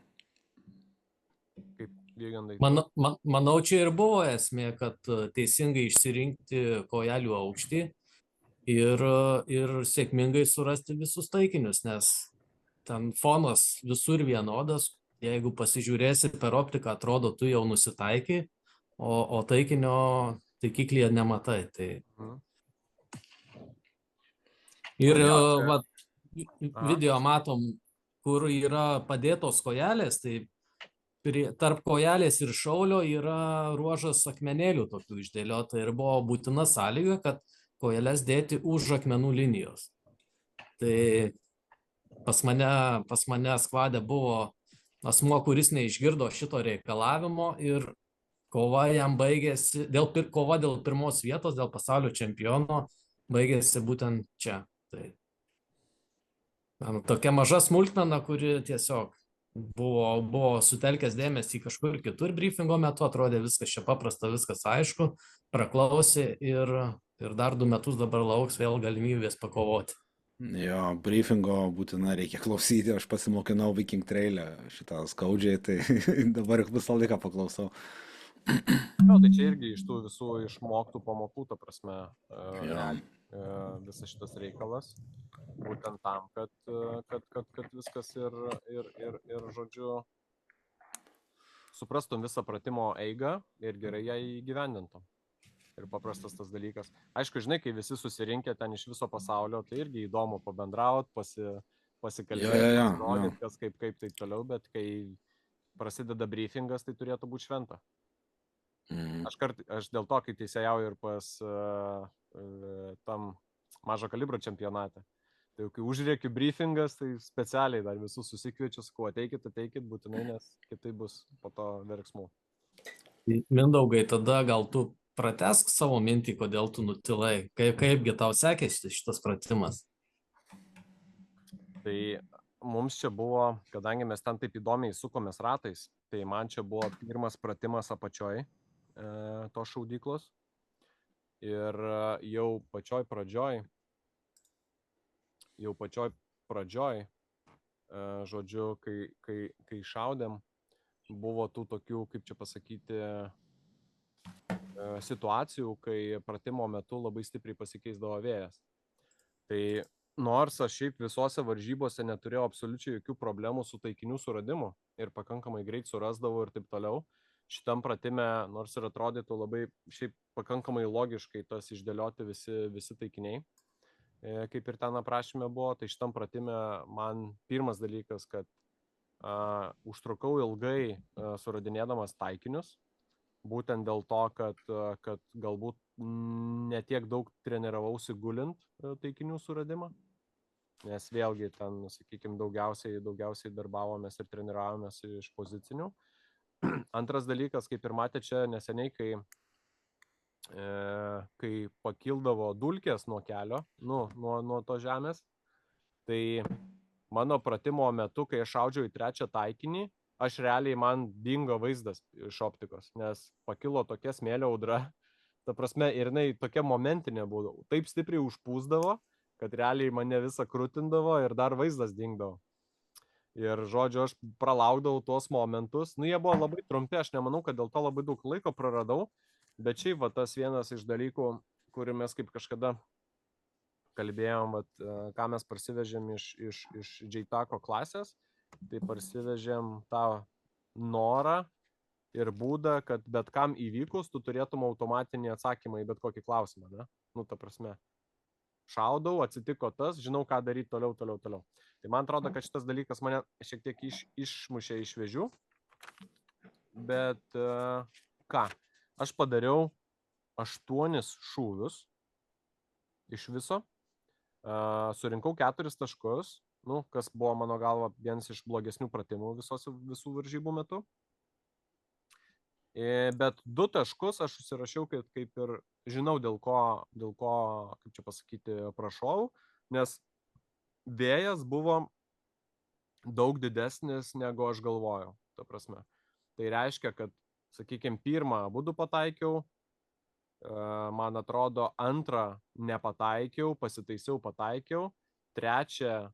Kaip Vygandai? Manau, čia ir buvo esmė, kad teisingai išsirinkti kojelių aukštį ir sėkmingai surasti visus taikinius, nes ten fonas visur vienodas. Jeigu pasižiūrėsi per optiką, atrodo, tu jau nusitaikai, o taikiklyje nematai. Tai... Ir video matom, kur yra padėtos kojelės, tai tarp kojelės ir šaulio yra ruožas akmenėlių tokių išdėliota ir buvo būtina sąlyga, kad kojelės dėti už akmenų linijos. Tai pas mane skvade buvo asmuo, kuris neišgirdo šito reikalavimo ir kova jam baigėsi, kova dėl pirmos vietos, dėl pasaulio čempiono baigėsi būtent čia. Tai tokia maža smulkmena, kuri tiesiog buvo sutelkęs dėmesį kažkur kitur briefingo metu, atrodė viskas čia paprasta, viskas aišku, praklausė ir dar 2 metus dabar lauks vėl galimybės pakovoti. Jo, briefingo būtina reikia klausyti, aš pasimokinau Viking Trail'e šitą skaudžiai, tai dabar visą laiką paklausau. Jo, tai čia irgi iš tų visų išmoktų pamokų, ta prasme, visas šitas reikalas, būtent tam, kad viskas ir žodžiu, suprastum visą pratimo eigą ir gerai ją įgyvendintum. Ir paprastas tas dalykas. Aišku, žinai, kai visi susirinkę ten iš viso pasaulio, tai irgi įdomu pabendrauti, pasikalbėti, rodyti, kas kaip taip toliau, bet kai prasideda briefingas, tai turėtų būti šventa. Aš dėl to, kai teisėjauju ir pas tam mažo kalibro čempionate, tai kai užrėkiu briefingas, tai specialiai dar visus susikviečiu, kuo ateikit būtinai, nes kitai bus po to verksmų. Mindaugai, tada gal tu pratesk savo mintį, kodėl tu nutilai, kaipgi tau sekėsi šitas pratimas? Tai mums čia buvo, kadangi mes ten taip įdomiai sukomės ratais, tai man čia buvo pirmas pratimas apačioj to šaudyklos. Ir jau pačioj pradžioj, žodžiu, kai šaudėm, buvo tų tokių, kaip čia pasakyti, situacijų, kai pratimo metu labai stipriai pasikeisdavo vėjas. Tai nors aš šiaip visose varžybose neturėjau absoliučiai jokių problemų su taikinių suradimu ir pakankamai greit surasdavau ir taip toliau, šitam pratime, nors ir atrodytų labai šiaip pakankamai logiškai tas išdėlioti visi taikiniai, kaip ir ten aprašyme buvo, tai šitam pratime man pirmas dalykas, kad užtrukau ilgai suradinėdamas taikinius, būtent dėl to, kad galbūt netiek daug treniravausi gulint taikinių suradimą, nes vėlgi ten, sakykime, daugiausiai darbavomės ir treniravomės iš pozicinių. Antras dalykas, kaip ir matė čia neseniai, kai pakildavo dulkės nuo kelio, nuo to žemės, tai mano pratimo metu, kai aš šaudžiau į trečią taikinį, aš realiai man dingo vaizdas iš optikos, nes pakilo tokia smėlio audra, ta prasme, ir jinai tokia momentinė būdavo, taip stipriai užpūsdavo, kad realiai mane visą krutindavo ir dar vaizdas dingdavo. Ir, žodžiu, aš pralaukdavau tuos momentus, jie buvo labai trumpi, aš nemanau, kad dėl to labai daug laiko praradau, bet šiaip tas vienas iš dalykų, kurį mes kaip kažkada kalbėjom, ką mes parsivežėm iš JTACO klasės, tai parsivežėm tą norą ir būdą, kad bet kam įvykus, tu turėtum automatinį atsakymą į bet kokį klausimą, ne? Ta prasme, šaudau, atsitiko tas, žinau, ką daryti toliau. Tai man atrodo, kad šitas dalykas mane šiek tiek išmušė iš vėžių, bet ką, aš padariau 8 šūvius iš viso, surinkau 4 taškus, kas buvo mano galva vienas iš blogesnių pratimų visų varžybų metu. Bet 2 taškus aš susirašiau, kaip ir žinau, dėl ko, kaip čia pasakyti, prašau, nes vėjas buvo daug didesnis, negu aš galvojau, ta prasme. Tai reiškia, kad, sakykime, pirmą abudu pataikiau, man atrodo, antrą nepataikiau, pasitaisiau, pataikiau, trečią,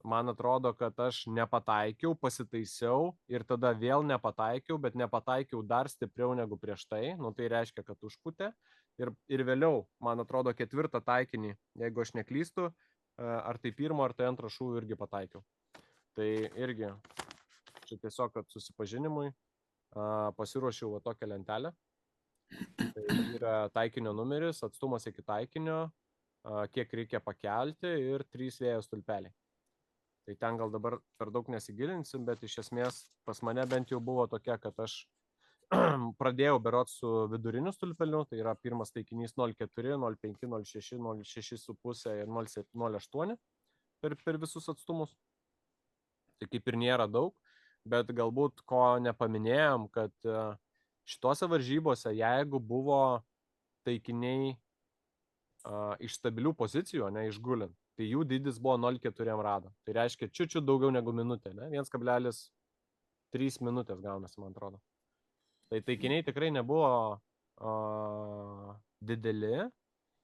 man atrodo, kad aš nepataikiau, pasitaisiau ir tada vėl nepataikiau, bet nepataikiau dar stipriau negu prieš tai, tai reiškia, kad užpūtė. Ir vėliau, man atrodo, 4 taikinį, jeigu aš neklystu, ar tai pirmo, ar tai antrą šūvį irgi pataikiau. Tai irgi, čia tiesiog, kad susipažinimui, pasiruošiau tokią lentelę. Tai yra taikinio numeris, atstumas iki taikinio, kiek reikia pakelti ir 3 vėjo stulpeliai. Tai ten gal dabar per daug nesigilinsim, bet iš esmės pas mane bent jau buvo tokia, kad aš pradėjau berods su viduriniu stulpeliu, tai yra pirmas taikinys 0,4, 0,5, 0,6, 0,6,5 ir 0,8 per visus atstumus. Tai kaip ir nėra daug, bet galbūt ko nepaminėjom, kad šitose varžybose, jeigu buvo taikiniai iš stabilių pozicijų, ne išgulint, tai jų dydis buvo 0,4 rado. Tai reiškia čiučiu daugiau negu minutė, ne? 1,3 minutės gaunasi, man atrodo. Tai taikiniai tikrai nebuvo dideli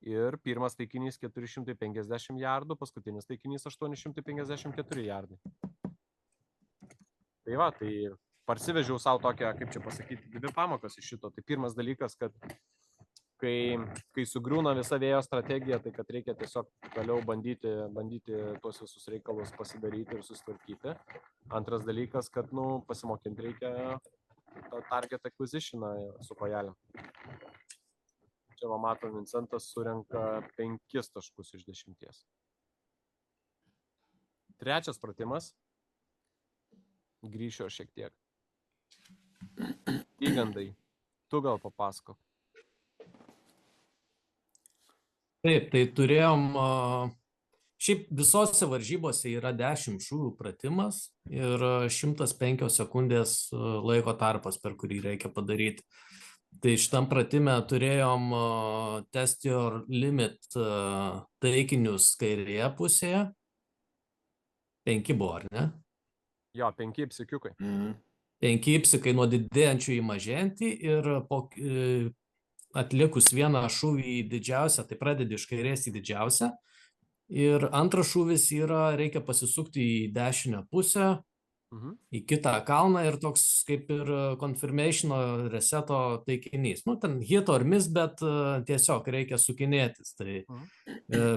ir pirmas taikinys 450 jardų, paskutinis taikinys 854 jardai. Tai va, tai parsivežiau savo tokią, kaip čia pasakyti, 2 pamokas iš šito. Tai pirmas dalykas, kad kai sugriūna visa vėjo strategija, tai kad reikia tiesiog toliau bandyti tuos visus reikalus pasidaryti ir susitvarkyti. Antras dalykas, kad pasimokinti reikia tą target acquisitioną su kojelėm. Čia va matom, Vincentas surenka 5 taškus iš 10. Trečias pratimas. Grįšiu šiek tiek. Įgandai. Tu gal papasakok. Taip, tai turėjom, šiaip visose varžybose yra 10 šūvių pratimas ir 105 sekundės laiko tarpas, per kurį reikia padaryti. Tai šitam pratime turėjom test your limit taikinius kairėje pusėje 5 buvo, ar ne? Jo, 5 psikiukai. 5 ipsikai nuo didėjančių į mažėjantį ir atlikus vieną šūvį į didžiausią, tai pradedi iš kairės į didžiausią. Ir antras šūvis yra, reikia pasisukti į dešinę pusę, į kitą kalną ir toks kaip ir confirmationo reseto taikinys. Nu, ten hit or miss, bet tiesiog reikia sukinėtis. Tai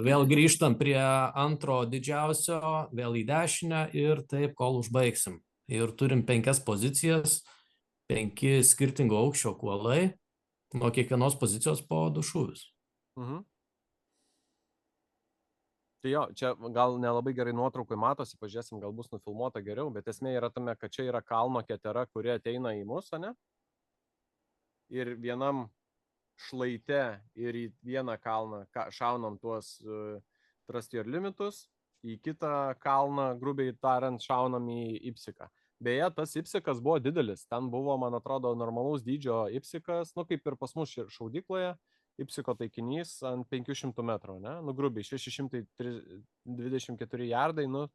vėl grįžtam prie antro didžiausio, vėl į dešinę ir taip, kol užbaigsim. Ir turim 5 pozicijas, 5 skirtingo aukščio kuolai, nuo kiekvienos pozicijos po 2 šūvius. Tai jo, čia gal nelabai gerai nuotraukai matosi, pažiūrėsim, gal bus nufilmuota geriau, bet esmė yra tame, kad čia yra kalno ketera, kuri ateina į mus, ne? Ir vienam šlaite ir į vieną kalną šaunam tuos trust your limitus, į kitą kalną, grubiai tariant, šaunam į ipsiką. Beje, tas ipsikas buvo didelis, ten buvo, man atrodo, normalaus dydžio ipsikas, nu kaip ir pas mus šaudykloje, ipsiko taikinys ant 500 metrų, ne? Nu, grubiai, 624 jardai, nu,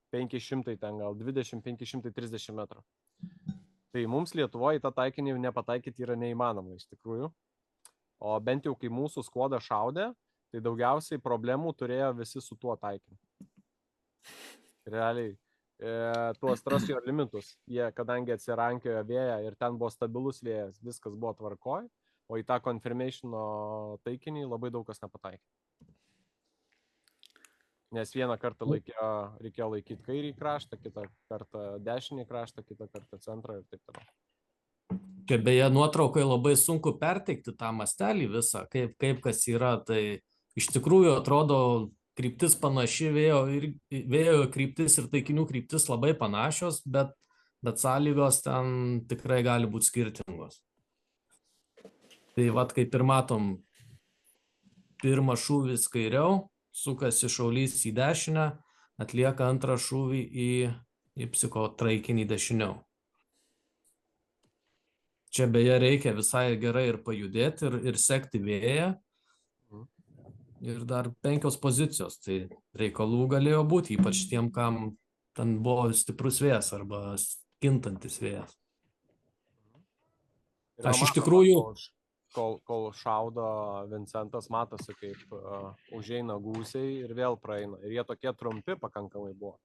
500 ten gal, 20-530 metrų. Tai mums Lietuvoje tą taikinį nepataikyti yra neįmanoma, iš tikrųjų. O bent jau, kai mūsų skuoda šaudė, tai daugiausiai problemų turėjo visi su tuo taikiniu. Realiai, tuos trust your limitus, jie, kadangi atsirankiojo vėją ir ten buvo stabilus vėjas, viskas buvo tvarkoj, o į tą confirmationo taikinį labai daug kas nepataikė. Nes vieną kartą reikėjo laikyti kairį kraštą, kitą kartą dešinį kraštą, kitą kartą centrą ir taip toliau. Čia beje nuotraukai labai sunku perteikti tą mastelį visą, kaip kas yra, tai iš tikrųjų atrodo kryptis panaši, vėjo kryptis ir taikinių kryptis labai panašios, bet sąlygos ten tikrai gali būti skirtingos. Tai vat kaip ir matom, pirmas šūvis kairiau, sukasi šaulys į dešinę, atlieka antrą šūvį į ipsiko traikinį dešiniau. Čia beje reikia visai gerai ir pajudėti ir sekti vėją. Ir dar 5 pozicijos, tai reikalų galėjo būti, ypač tiem, kam ten buvo stiprus vėjas arba kintantis vėjas. Aš iš tikrųjų... Kol šaudo Vincentas, matosi, kaip užeina gūsiai ir vėl praeina. Ir jie tokie trumpi pakankamai buvo.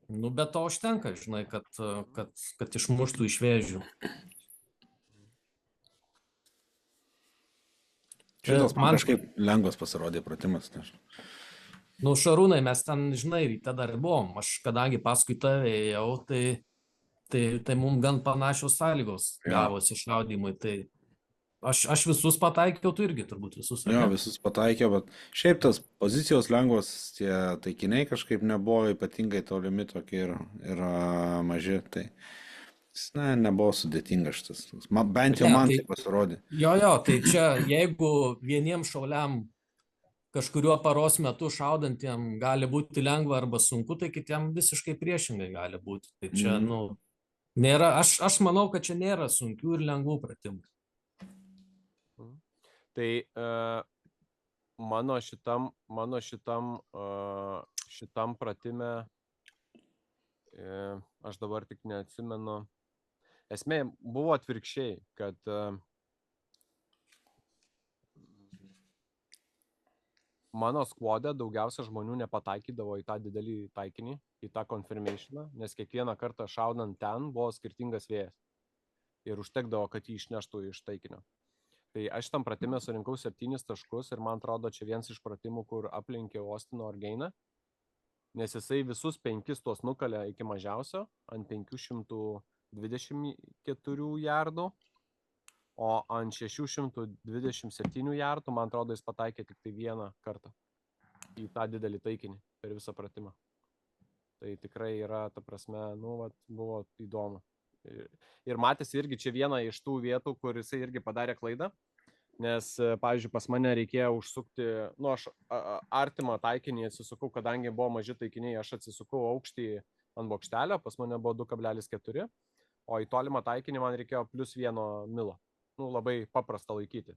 Nu, bet to užtenka, žinai, kad išmuštų iš vėžių. Šitas man kažkaip lengvas pasirodė pratimas. Nu, Šarūnai, mes ten, žinai, ryte dar buvom. Aš kadangi paskui tave ėjau, tai mums gan panašios sąlygos gavosi šaudymui. Tai aš visus pataikiau, tu irgi turbūt visus. Jo, visus pataikiau, bet šiaip tas pozicijos lengvos, tie taikiniai kažkaip nebuvo ypatingai tolimi tokie ir maži. Tai nebuvo sudėtingas šitas. Bent jau man tai pasirodė. Jo, tai čia jeigu vieniem šauliam kažkuriuo paros metu šaudantiem gali būti lengva arba sunku, tai kitiem visiškai priešingai gali būti. Tai čia, nėra, aš manau, kad čia nėra sunkių ir lengvų pratimų. Tai mano šitam pratime, aš dabar tik neatsimenu, esmė buvo atvirkščiai, kad mano skuode daugiausia žmonių nepataikydavo į tą didelį taikinį, į tą confirmationą, nes kiekvieną kartą šaudant ten buvo skirtingas vėjas ir užtekdavo, kad jį išneštų iš taikinio. Tai aš tam pratime surinkau 7 taškus ir man atrodo čia vienas iš pratimų, kur aplenkė Ostino Orgeiną, nes jisai visus 5 tuos nukalė iki mažiausio ant 524 jardų, o ant 627 jardų, man atrodo, jis pataikė tik tai vieną kartą į tą didelį taikinį per visą pratimą. Tai tikrai yra, ta prasme, buvo įdomu. Ir matėsi irgi čia viena iš tų vietų, kur jisai irgi padarė klaidą, nes, pavyzdžiui, pas mane reikėjo užsukti, aš artimą taikinį atsisukau, kadangi buvo maži taikiniai, aš atsisukau aukštį ant bokštelio, pas mane buvo 2,4, o į tolimą taikinį man reikėjo +1 milo. Labai paprasta laikyti,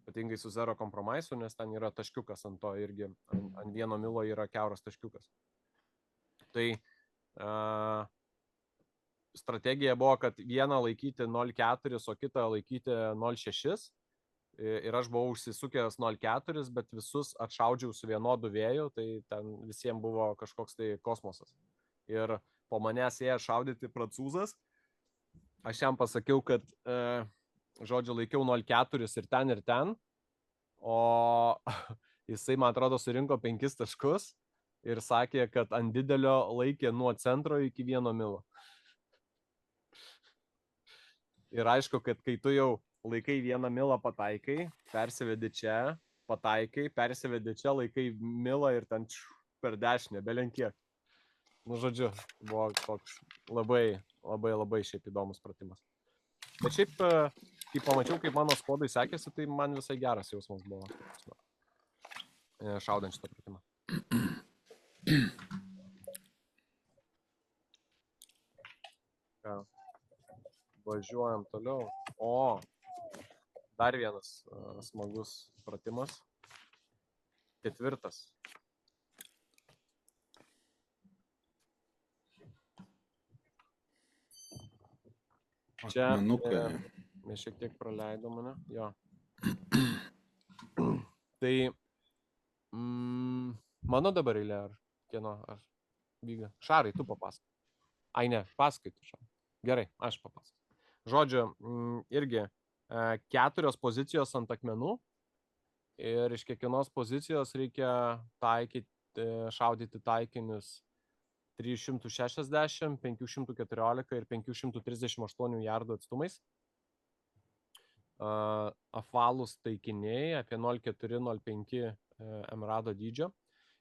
ypatingai su 0 kompromisu, nes ten yra taškiukas ant to irgi, ant 1 milo yra kiauras taškiukas. Tai strategija buvo, kad vieną laikyti 0,4, o kitą laikyti 0,6. Ir aš buvau užsisukęs 0,4, bet visus atšaudžiau su vienodu vėju, tai ten visiems buvo kažkoks tai kosmosas. Ir po manęs ėjo šaudyti prancūzas. Aš jam pasakiau, kad, žodžiu, laikiau 0,4 ir ten, o jisai, man atrodo, surinko 5 taškus ir sakė, kad ant didelio laikė nuo centro iki 1 milo. Ir aišku, kad kai tu jau laikai 1 milą pataikai, persivedi čia, pataikai, persivedi čia, laikai milą ir ten per dešinę, belenkiek. Nu, žodžiu, buvo toks labai šiaip įdomus pratimas. Bet šiaip, kai pamačiau, kaip mano skodai sekėsi, tai man visai geras jausmas buvo šaudant šitą pratimą. Važiuojam toliau. O, dar vienas smagus pratimas. 4. Čia mes šiek tiek praleidom mane. Jo. Tai mano dabar eilė ar kieno, ar Vyga? Šarai, tu papasak. Ai ne, pasakai tu Šarai. Gerai, aš papasak. Žodžiu, irgi 4 pozicijos ant akmenų ir iš kiekvienos pozicijos reikia šaudyti taikinius 360, 514 ir 538 jardų atstumais. Apvalūs taikiniai apie 0,4-0,5 emrado dydžio.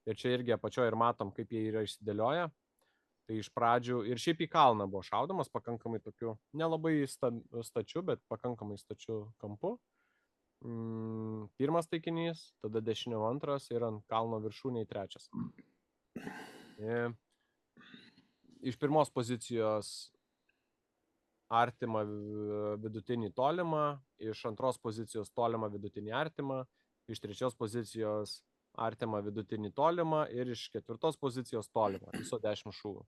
Ir čia irgi apačioje ir matom, kaip jie yra išsidėlioję. Tai iš pradžių ir šiaip į kalną buvo šaudomas pakankamai tokiu, nelabai stačiu, bet pakankamai stačiu kampu. Pirmas taikinys, tada dešinio 2 ir ant kalno viršūniai 3. Iš pirmos pozicijos artimą vidutinį tolimą, iš antros pozicijos tolimą vidutinį artimą, iš trečios pozicijos artimą vidutinį tolimą ir iš 4 pozicijos tolimą, viso 10 šūvių.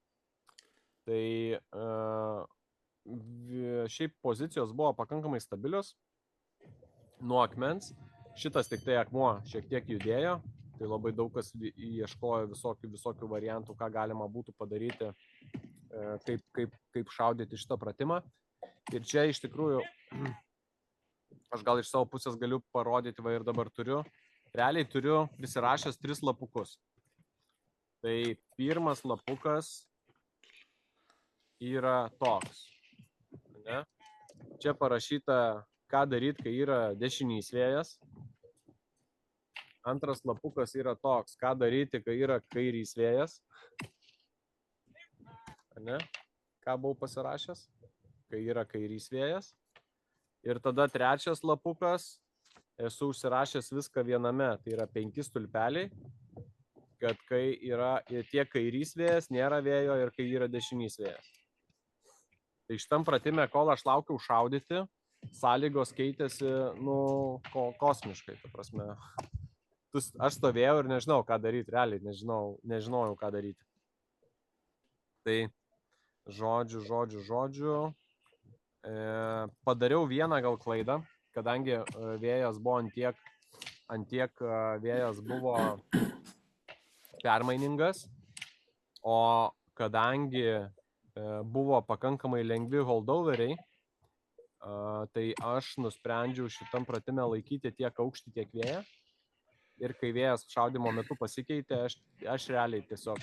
Tai šiaip pozicijos buvo pakankamai stabilios nuo akmens. Šitas tik tai akmuo šiek tiek judėjo, tai labai daug kas ieškojo visokių variantų, ką galima būtų padaryti, kaip šaudyti šitą pratimą. Ir čia iš tikrųjų, aš gal iš savo pusės galiu parodyti, va ir dabar turiu. Realiai turiu prisirašęs 3 lapukus. Tai pirmas lapukas yra toks. Ne? Čia parašyta, ką daryti, kai yra dešinys vėjas. Antras lapukas yra toks, ką daryti, kai yra kairys vėjas. Ne? Ką buvau pasirašęs? Kai yra kairys vėjas. Ir tada trečias lapukas, esu užsirašęs viską viename, tai yra 5 stulpeliai, kad kai yra tiek kairys vėjas, nėra vėjo ir kai yra dešinys vėjas. Tai šitam pratime, kol aš laukiau šaudyti, sąlygos keitėsi, kosmiškai, ta prasme. Aš stovėjau ir nežinau, ką daryti, realiai, nežinojau, ką daryti. Tai žodžiu, padariau vieną gal klaidą, kadangi vėjas buvo ant tiek vėjas buvo permainingas, o kadangi buvo pakankamai lengvi holdoveriai, tai aš nusprendžiau šitam pratime laikyti tiek aukštį, tiek vėją. Ir kai vėjas šaudimo metu pasikeitė, aš realiai tiesiog,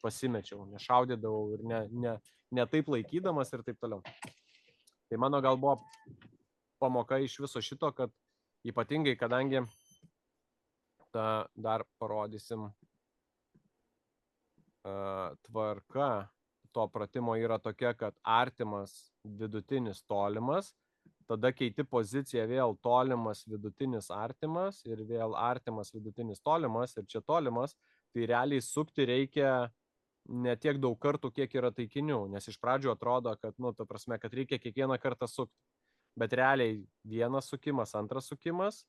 pasimečiau, nešaudydavau ir ne taip laikydamas ir taip toliau. Tai mano gal buvo pamoka iš viso šito, kad ypatingai, kadangi dar parodysim tvarka to pratimo yra tokia, kad artimas, vidutinis, tolimas, tada keiti poziciją vėl tolimas, vidutinis, artimas ir vėl artimas, vidutinis, tolimas ir čia tolimas, tai realiai sukti reikia ne tiek daug kartų, kiek yra taikinių, nes iš pradžių atrodo, kad, ta prasme, kad reikia kiekvieną kartą sukti, bet realiai vienas sukimas, antras sukimas,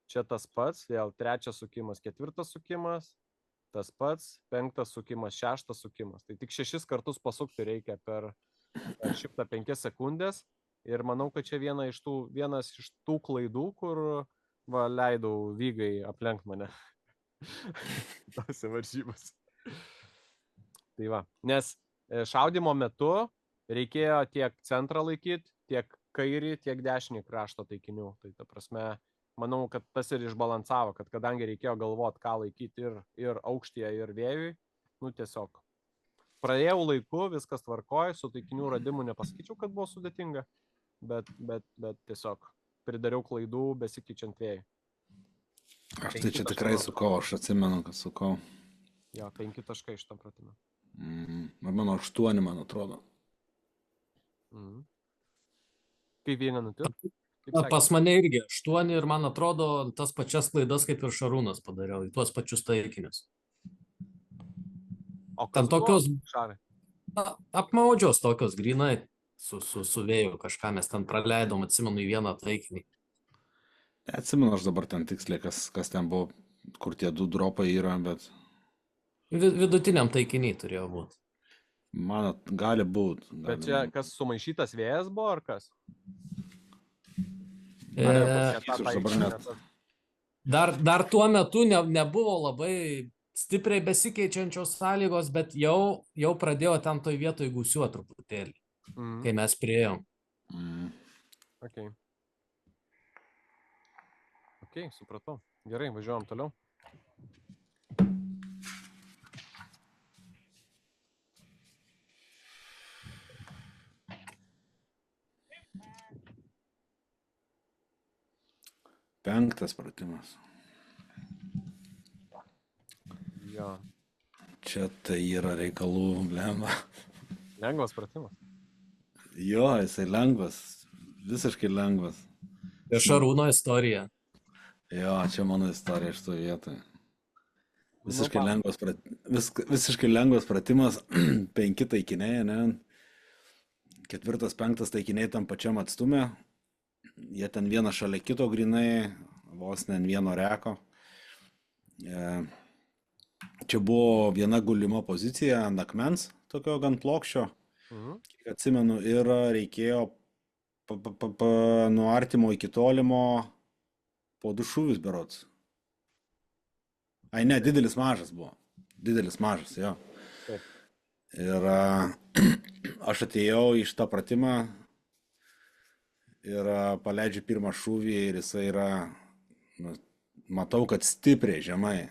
čia tas pats, vėl trečias sukimas, ketvirtas sukimas, tas pats, 5 sukimas, 6 sukimas. Tai tik 6 kartus pasukti reikia per 105 sekundės. Ir manau, kad čia vienas iš tų klaidų, kur leidau Vygai aplenkt mane. Tose varžybose. Tai va, nes šaudimo metu reikėjo tiek centrą laikyti, tiek kairį, tiek dešinį krašto taikinių. Tai ta prasme, manau, kad tas ir išbalansavo, kad kadangi reikėjo galvoti, ką laikyti ir aukštyje, ir vėjui, tiesiog praėjau laiku, viskas tvarkoja, su taikinių radimu nepasakyčiau, kad buvo sudėtinga, bet tiesiog pridariau klaidų besikeičiant vėjui. Aš tai čia tikrai sukau, aš atsimenu, kad sukau. Jo, 5 taškai iš tam pratimą. Mano 8, man atrodo. Kaip vieną nutiko? Pas mane irgi 8 ir man atrodo tas pačias klaidas kaip ir Šarūnas padariau, į tuos pačius taikinius. O ten tokios, Šarai? apmaudžios tokios grinai su vėju kažką mes ten praleidom, atsimenu į vieną taikinį. Atsimenu aš dabar ten tiksliai, kas ten buvo, kur tie 2 dropai yra, bet... Vidutiniam taikiniai turėjo būti. Man gali būti. Bet čia kas sumaišytas vėjas buvo, ar kas? Dar tuo metu nebuvo labai stipriai besikeičiančios sąlygos, bet jau pradėjo ten toj vietoj gūsiuoti truputėlį, kai mes priėjom. Ok, supratau. Gerai, važiuojam toliau. Penktas pratimas. Jo. Čia tai yra reikalų lemba. Lengvas pratimas. Jo, jisai lengvas. Visiškai lengvas. Ir Šarūno istorija. Jo, čia mano istorija iš to vietoje. Visiškai lengvas pratimas. 5 taikiniai, ne? 4, 5 taikiniai tam pačiam atstume. Jie ten vieną šalia kito grinai, vos ne vieno reko. Čia buvo viena gulimo pozicija ant akmens, tokio gan plokščio, kiek atsimenu, ir reikėjo nuo artimo iki tolimo po 2 šūvius berods. Ai ne, didelis mažas buvo. Didelis mažas, jo. Ir aš atėjau į šitą pratimą ir paleidžiu pirmą šūvį ir jisai yra, matau, kad stipriai žemai.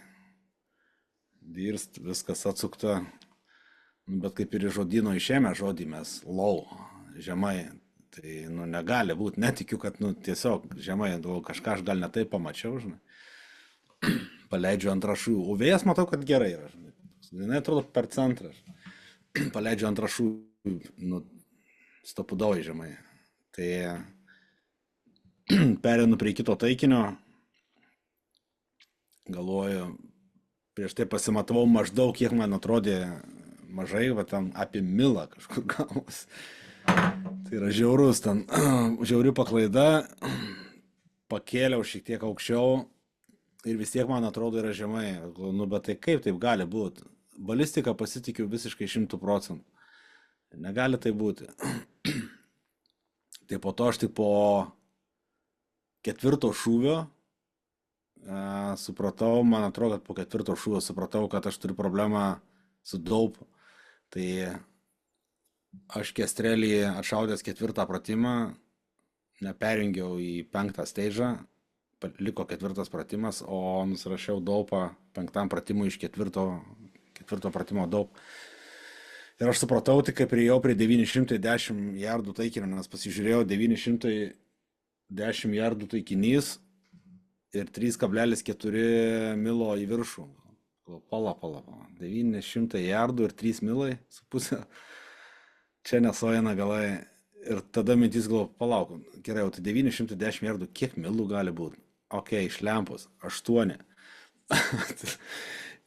Dirst, viskas atsukta, bet kaip ir iš žodyno išėmė žodį mes low, žemai. Tai, negali būti, netikiu, kad, tiesiog žemai, kažką aš gal ne taip pamačiau, žinai. Paleidžiu antrą šūvį, o vėjas matau, kad gerai yra, žinai. Jinai atrodo per centrą. Paleidžiu antrą šūvį, stopudauji žemai. Tai perėnu prie kito taikinio, galvoju, prieš tai pasimatavau maždaug, kiek man atrodė mažai, va ten apie milą kažkur gavus. Tai yra žiaurus, ten žiauri paklaida, pakėliau šiek tiek aukščiau ir vis tiek man atrodo yra žemai. Bet tai kaip taip gali būti? Balistiką pasitikiu visiškai 100%. Negali tai būti. Tai po to aš tik po 4 šūvio supratau, man atrodo, kad po 4 šūvio supratau, kad aš turiu problemą su daupu. Tai aš kestrelį atšaudęs 4 pratimą, neperjungiau į 5 stage'ą, liko 4 pratimas, o nusirašiau daupą 5 pratimui iš 4 pratimo daupą. Ir aš supratau, tik kai priėjau prie 910 jardų taikinio, nes pasižiūrėjau 910 jardų taikinys ir 3,4 milo į viršų. Pala. 900 jardų ir 3 milai su pusė. Čia nesueina galai. Ir tada mintis galvo, palauk, gerai, tai 910 jardų, kiek milų gali būti? Ok, iš lempos, 8.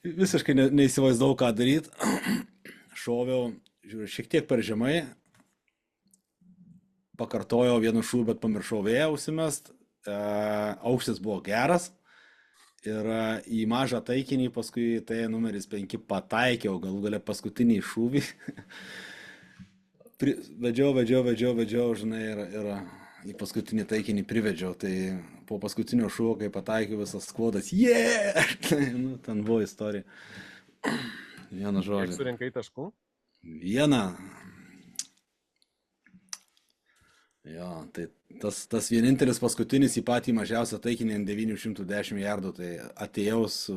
Visiškai neįsivaizdavau, ką daryti. Šoviau, žiūriu, šiek tiek per žemai. Pakartojau vienu šūviu, bet pamiršau vėją užsimest. Aukštis buvo geras. ir į mažą taikinį, paskui tai numeris 5 pataikiau, galų gale paskutinį šūvį. Vedžiau, žinai, ir į paskutinį taikinį privedžiau, tai po paskutinio šūvio, kai pataikiau, visas skvodas, nu, ten buvo istorija. Vieną Kiek žodį. surinkai taškų? Vieną. Jo, tai tas vienintelis paskutinis į patį mažiausią taikinį ant 910 jardų, tai atėjau su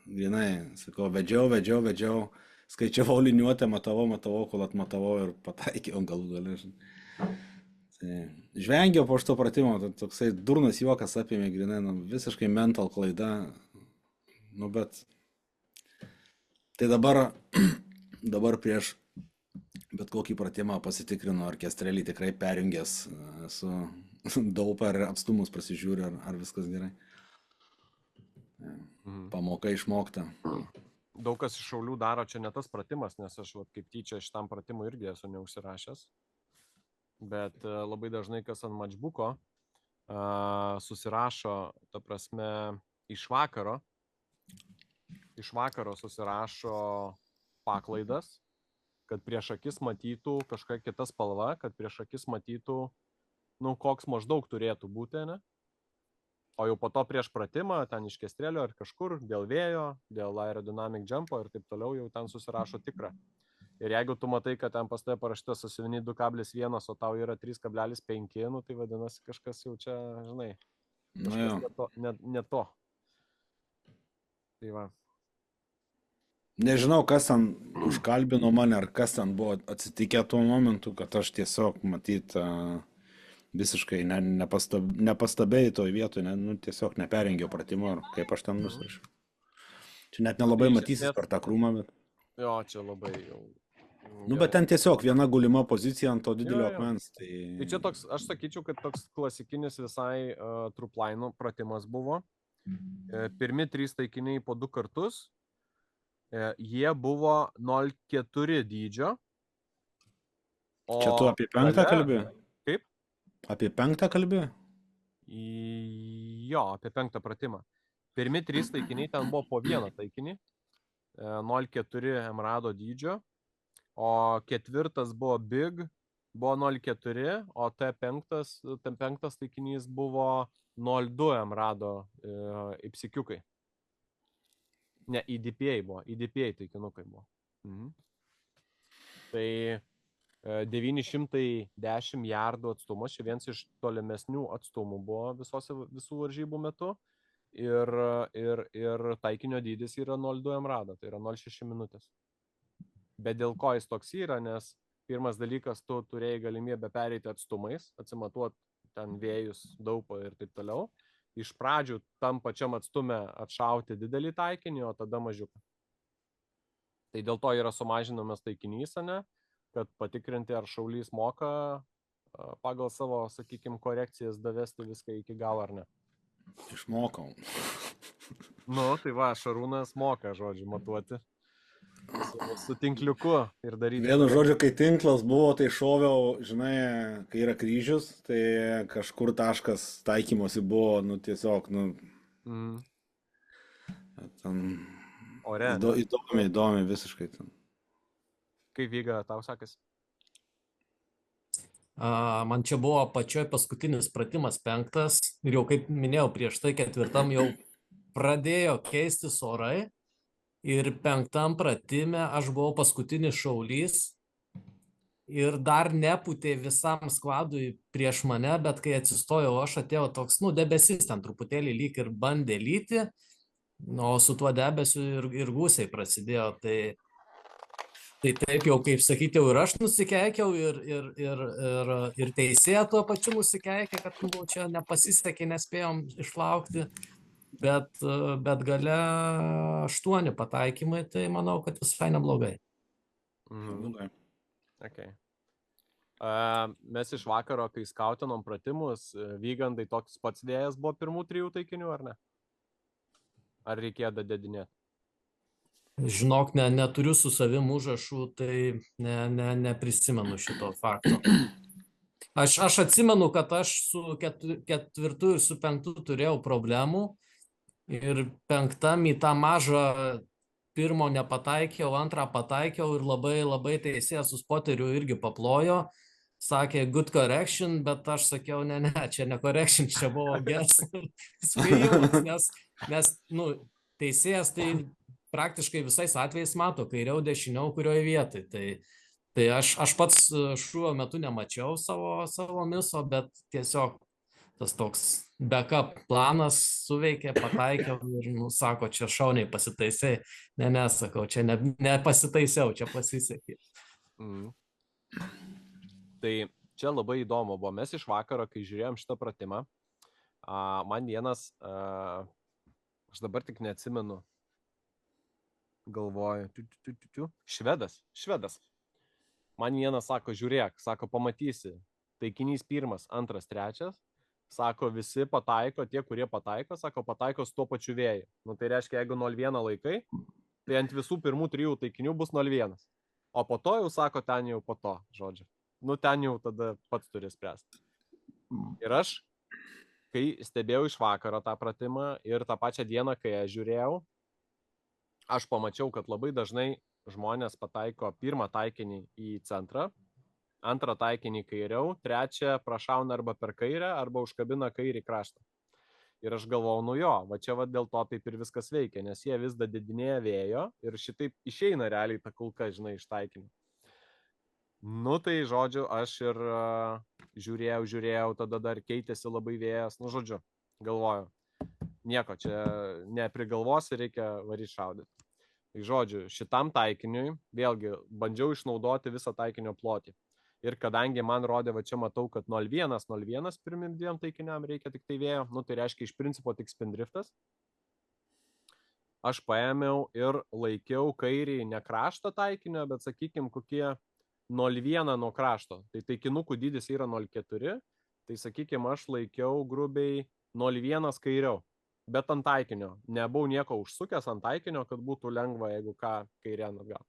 vienai, sakau, vedžiau, skaičiavau liniuotę, matavau, kol atmatavau ir pataikiau galų gale. Tai žvengiau po šito pratimo, toksai durnas juokas apėmė grinai, nu, visiškai mental klaida, nu, bet tai dabar prieš bet kokį pratimą pasitikrinu, ar kestrelį tikrai perjungęs su daupą ir atstumus prasižiūriu, ar viskas gerai. Pamoka išmokta. Daug kas iš šaulių daro, čia ne tas pratimas, nes aš kaip tyčia šitam pratimui irgi esu neužsirašęs. Bet labai dažnai kas ant matchbooko susirašo, ta prasme, iš vakaro susirašo paklaidas, kad prieš akis matytų kažkokia kita spalva, kad prieš akis matytų, nu, koks maždaug turėtų būti, ne? O jau po to prieš pratimą, ten iš kestrelio ar kažkur, dėl vėjo, dėl aerodynamic jumpo ir taip toliau, jau ten susirašo tikrą. Ir jeigu tu matai, kad ten pas tave parašyta sąsiuvinį 2,1, o tau yra 3,5, nu, tai vadinasi kažkas jau čia, žinai, kažkas ne to. Tai va. Nežinau, kas ten užkalbino mane, ar kas ten buvo atsitikę tuo momentu, kad aš tiesiog, matyt, visiškai nepastabėjai toj vietoje, nu, tiesiog neperrengiau pratimo, ar kaip aš ten nusirašiau. Čia net nelabai matysis per tą krūmą, bet... Jo, čia labai jau... Nu, bet ten tiesiog viena gulima pozicija ant to didelio akmens. Tai čia toks, aš sakyčiau, kad toks klasikinis visai truplainų pratimas buvo. Pirmi 3 taikiniai po 2 kartus. Jie buvo 0,4 dydžio. Čia tu apie 5 kalbėjai? Kaip? Apie 5 kalbėjai? Jo, apie 5 pratimą. Pirmi 3 taikiniai ten buvo po 1 taikinį. 0,4 emrado dydžio. O 4 buvo big, buvo 0,4, o T5 taikinys buvo 0,2 emrado ipsikiukai. Ne, IDPA buvo, IDPA taikinukai buvo. Tai 910 jardų atstumas, čia vienas iš tolimesnių atstumų buvo visų varžybų metu. Ir taikinio dydis yra 0,2 emrado, tai yra 0,6 minutės. Bet dėl ko jis toks yra, nes pirmas dalykas, tu turėjai galimybę pereiti atstumais, atsimatuoti ten vėjus, daupą ir taip toliau. Iš pradžių tam pačiam atstume atšauti didelį taikinį, o tada mažiuką. Tai dėl to yra sumažinamas taikinys, ne, kad patikrinti, ar šaulys moka pagal savo, sakykime, korekcijas davesti viską iki galo ar ne. Išmokau. Nu, tai va, Šarūnas moka, žodžiu, matuoti. Su tinkliuku ir daryti. Vienu žodžiu, kai tinklas buvo, tai šoviau, žinai, kai yra kryžius, tai kažkur taškas taikymosi buvo, nu, tiesiog, nu... Ten... Ore. Įdomi visiškai ten. Kaip Vyga, tau sakas? Man čia buvo pačioj paskutinis pratimas 5 ir jau, kaip minėjau, prieš tai 4 jau pradėjo keistis orai. Ir 5 pratime aš buvau paskutinis šaulys ir dar nepūtė visam skvadui prieš mane, bet kai atsistojau, aš atėjau toks, nu, debesis ten truputėlį lyg ir bandė lyti, o su tuo debesiu ir gūsiai prasidėjo. Tai taip jau, kaip sakyti, ir aš nusikeikiau ir teisėja tuo pačiu nusikeikė, kad čia nepasisekė, nespėjom išlaukti. Bet gale 8 pataikymai, tai manau, kad visai neblogai. Okay. Mes iš vakaro, kai skautinom pratimus, Vygandai toks pats vėjas buvo pirmų 3 taikinių, ar ne? Ar reikėjo dadedinėti? Žinok, neturiu su savim užrašų, tai neprisimenu šito fakto. Aš atsimenu, kad aš su 4 ir su 5 turėjau problemų. ir 5 į tą mažą pirmo nepataikiau, 2 pataikiau ir labai teisėjas su spoteriu irgi paplojo. Sakė good correction, bet aš sakiau, ne, čia ne correction, čia buvo guess spėjimas, nes teisėjas tai praktiškai visais atvejais mato, kairiau, dešiniau, kurioje vietoj. Tai aš pats šūvio metu nemačiau savo miso, bet tiesiog tas toks backup planas suveikė, pataikiau ir, sako, čia šauniai pasitaisai. Ne, sakau, čia nepasitaisiau, čia pasisekė. Tai čia labai įdomu buvo. Mes iš vakaro, kai žiūrėjom šitą pratimą, man vienas, aš dabar tik neatsimenu, galvoju, švedas. Man vienas sako, žiūrėk, sako, pamatysi, taikinys 1, 2, 3, sako, visi pataiko, tie, kurie pataiko, sako, pataiko su tuo pačiu vėju. Tai reiškia, jeigu 0,1 laikai, tai ant visų pirmų 3 taikinių bus 0,1. O po to jau, sako, ten jau po to, žodžiu. Ten jau tada pats turi spręsti. Ir aš, kai stebėjau iš vakaro tą pratimą ir tą pačią dieną, kai aš žiūrėjau, aš pamačiau, kad labai dažnai žmonės pataiko 1 taikinį į centrą, 2 taikinį kairiau, 3 prašauna arba per kairę, arba užkabina kairį kraštą. Ir aš galvojau, jo, va čia va dėl to taip ir viskas veikia, nes jie vis dar didinėja vėjo ir šitaip išeina realiai ta kulka, žinai, iš taikinį. Tai žodžiu, aš ir žiūrėjau, tada dar keitėsi labai vėjas, žodžiu, galvoju, nieko, čia neprigalvosi, reikia varyti šaudyti. Tai žodžiu, šitam taikiniui, vėlgi, bandžiau išnaudoti visą taikinio plotį. Ir kadangi man rodė, va čia matau, kad 0,1 pirmim 2 taikiniam reikia tik tai vėjo, tai reiškia iš principo tik spindriftas. Aš paėmiau ir laikiau kairį ne krašto taikinio, bet sakykim, kokie 0,1 nuo krašto. Tai taikinukų dydis yra 0,4, tai sakykim, aš laikiau grubiai 0,1 kairiau, bet ant taikinio. Nebuvau nieko užsukęs ant taikinio, kad būtų lengva, jeigu ką kairė atgal.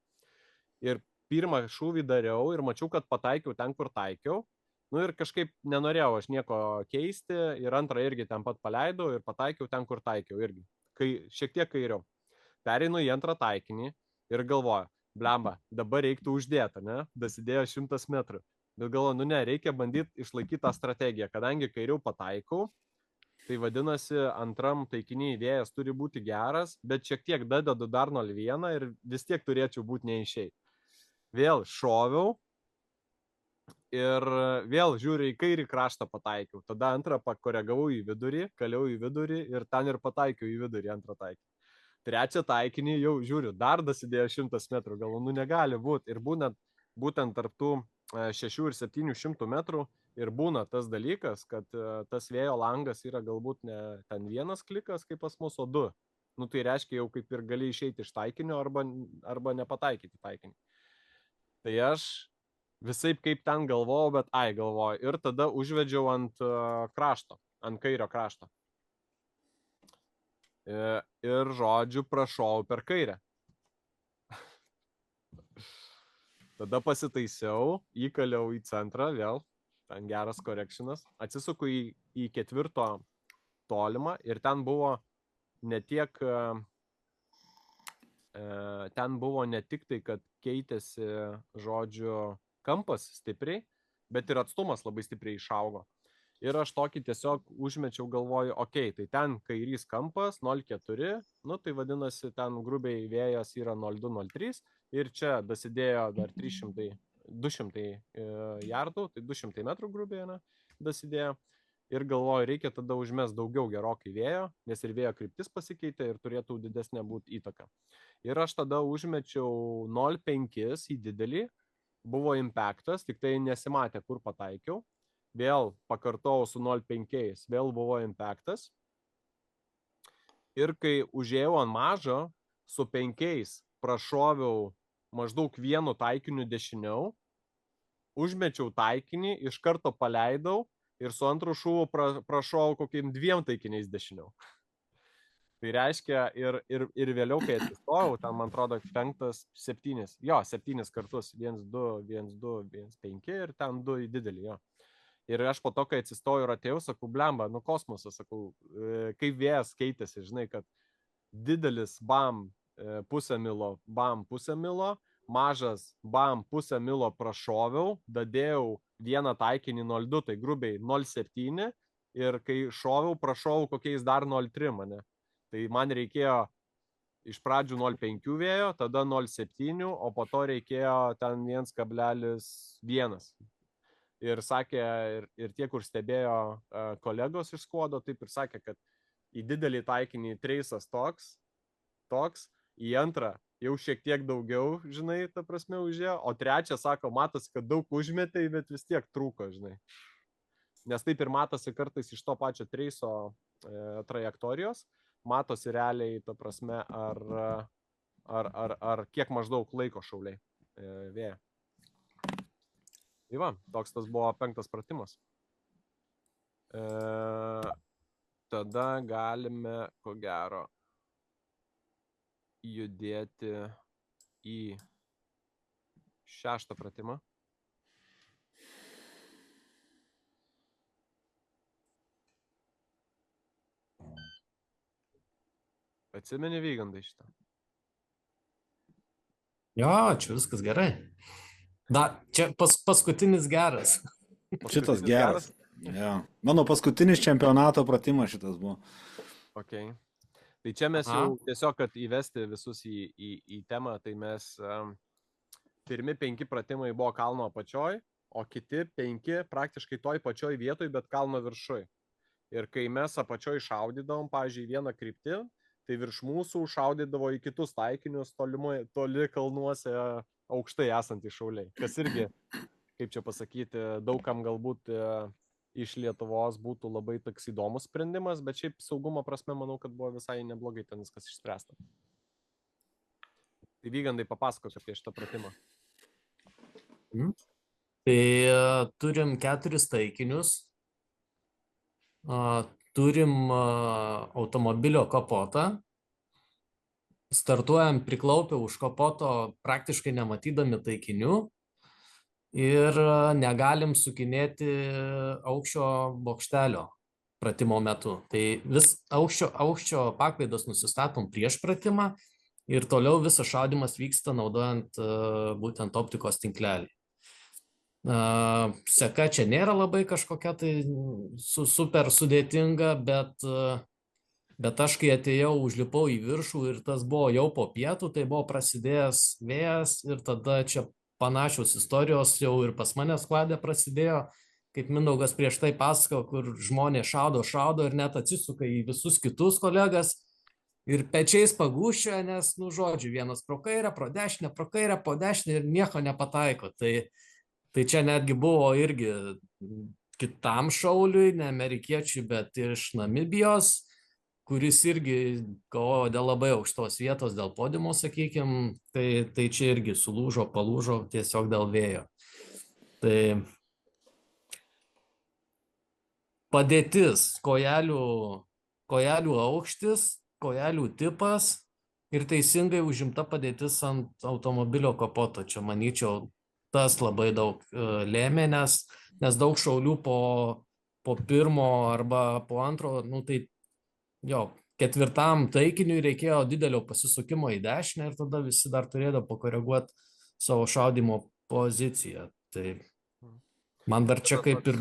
Ir pirmą šūvį dariau ir mačiau, kad pataikiau ten, kur taikiau. Ir kažkaip nenorėjau aš nieko keisti ir antrą irgi ten pat paleidau ir pataikiau ten, kur taikiau irgi. Šiek tiek kairiau. Pereinu į antrą taikinį ir galvoju, blemba, dabar reiktų uždėti, ne? Dasidėjo 100 metrų. Bet galvoju, ne, reikia bandyti išlaikyti tą strategiją, kadangi kairiau pataikau, tai vadinasi, antram taikinį vėjas turi būti geras, bet šiek tiek dadedu dar 0,1 ir vis tiek turėčiau būti neišėjai. Vėl šoviau ir vėl žiūriu į kairį kraštą pataikiau. Tada antrą pakoregavau į vidurį, kaliau į vidurį ir ten ir pataikiau į vidurį antrą taikinį. Trečią taikinį jau žiūriu, dar dasidėjo 100 metrų, galvoju, negali būti. Ir būtent tarp tų 6 ir 700 metrų ir būna tas dalykas, kad tas vėjo langas yra galbūt ne ten 1 klikas kaip pas mus, o 2. Tai reiškia jau kaip ir gali išeiti iš taikinio arba nepataikyti taikinį. Tai aš visaip kaip ten galvojau, bet galvoju. Ir tada užvedžiau ant krašto, ant kairio krašto. Ir žodžiu prašau per kairę. Tada pasitaisiau, įkaliau į centrą vėl, ten geras correctionas, atsisuku į 4 tolimą ir ten buvo ne tik tai, kad keitėsi žodžiu kampas stipriai, bet ir atstumas labai stipriai išaugo. Ir aš tokį tiesiog užmečiau, galvoju, tai ten kairys kampas 0,4, tai vadinasi, ten grubiai vėjas yra 0,2, 0,3 ir čia dasidėjo dar 200 jardų, tai 200 metrų grubiai dasidėjo. Ir galvoju, reikia tada užmest daugiau gerokai vėjo, nes ir vėjo kryptis pasikeitė ir turėtų didesnė būti įtaka. Ir aš tada užmečiau 0,5 į didelį, buvo impactas, tik tai nesimatė, kur pataikiau. Vėl pakartojau su 0,5, vėl buvo impactas. Ir kai užėjau ant mažo, su 5 prašoviau maždaug 1 taikiniu dešiniau, užmečiau taikinį, iš karto paleidau ir su antru šūvu prašovau kokiam 2 taikiniais dešiniau. Tai reiškia, ir vėliau, kai atsistojau, ten man atrodo 5, 7 kartus, 1, 2, 1, 2, 1, 5 ir ten 2 į didelį, jo. Ir aš po to, kai atsistojau ir atėjau, sakau, blemba, nu kosmosas, sakau, kaip vėjas keitėsi, žinai, kad didelis bam pusę milo, mažas bam pusę milo prašoviau, dadėjau vieną taikinį 0,2, tai grubiai 0,7 ir kai šoviau, prašovau kokiais dar 0,3 mane. Tai man reikėjo iš pradžių 0,5 vėjo, tada 0,7, o po to reikėjo ten 1,1. Ir sakė, ir tie, kur stebėjo kolegos iš skuodo, taip ir sakė, kad į didelį taikinį treisas toks, į antrą jau šiek tiek daugiau, žinai, ta prasme užėjo, o trečią, sako, matosi, kad daug užmetė, bet vis tiek trūko, žinai. Nes taip ir matosi kartais iš to pačio treiso trajektorijos, matosi realiai, ta prasme, ar kiek maždaug laiko šauliai vėja. Tai va, toks tas buvo 5 pratimas. Tada galime, ko gero, judėti į 6 pratimą. Atsimeni, Vygandai, šitą? Jo, čia viskas gerai. Čia paskutinis geras. Šitas geras. Ja. Mano paskutinis čempionato pratimas šitas buvo. Okay. Tai čia mes jau tiesiog, kad įvesti visus į temą, tai mes pirmi 5 pratimai buvo kalno apačioj, o kiti 5 praktiškai toj pačioj vietoj, bet kalno viršui. Ir kai mes apačioj šaudydavom, pavyzdžiui, vieną kryptį, tai virš mūsų šaudydavo į kitus taikinius toli kalnuose aukštai esantys šauliai. Kas irgi, kaip čia pasakyti, daugam galbūt iš Lietuvos būtų labai toks įdomus sprendimas, bet šiaip saugumo prasme manau, kad buvo visai neblogai ten viskas išspręsta. Tai Vygandai, papasakok apie šitą pratimą. Tai turim 4 taikinius. Turim automobilio kapotą. Startuojam priklaupę už kapoto praktiškai nematydami taikinių. Ir negalim sukinėti aukščio bokštelio pratimo metu. Tai vis aukščio paklaidas nusistatom prieš pratimą ir toliau visas šaudymas vyksta naudojant būtent optikos tinklelį. Seka čia nėra labai kažkokia tai super sudėtinga, bet aš kai atėjau, užlipau į viršų ir tas buvo jau po pietų, tai buvo prasidėjęs vėjas ir tada čia panašios istorijos jau ir pas mane skvade prasidėjo, kaip Mindaugas prieš tai pasakojo, kur žmonės šaudo ir net atsisuka į visus kitus kolegas ir pečiais pagūščia, nes, žodžiu, vienas pro kairę, pro dešinę, pro kairę, po dešinę ir nieko nepataiko. Tai čia netgi buvo irgi kitam šauliui, ne amerikiečiui, bet iš Namibijos, kuris irgi kovojo dėl labai aukštos vietos, dėl podiumo, sakykime, tai čia irgi palūžo tiesiog dėl vėjo. Tai padėtis, kojelių aukštis, kojelių tipas ir teisingai užimta padėtis ant automobilio kapoto. Čia, manyčiau, tas labai daug lėmė, nes daug šaulių po pirmo arba po antro, tai jo, 4 taikiniui reikėjo didelio pasisukimo į dešinę ir tada visi dar turėdavo pakoreguoti savo šaudymo poziciją. Tai man dar čia kaip ir...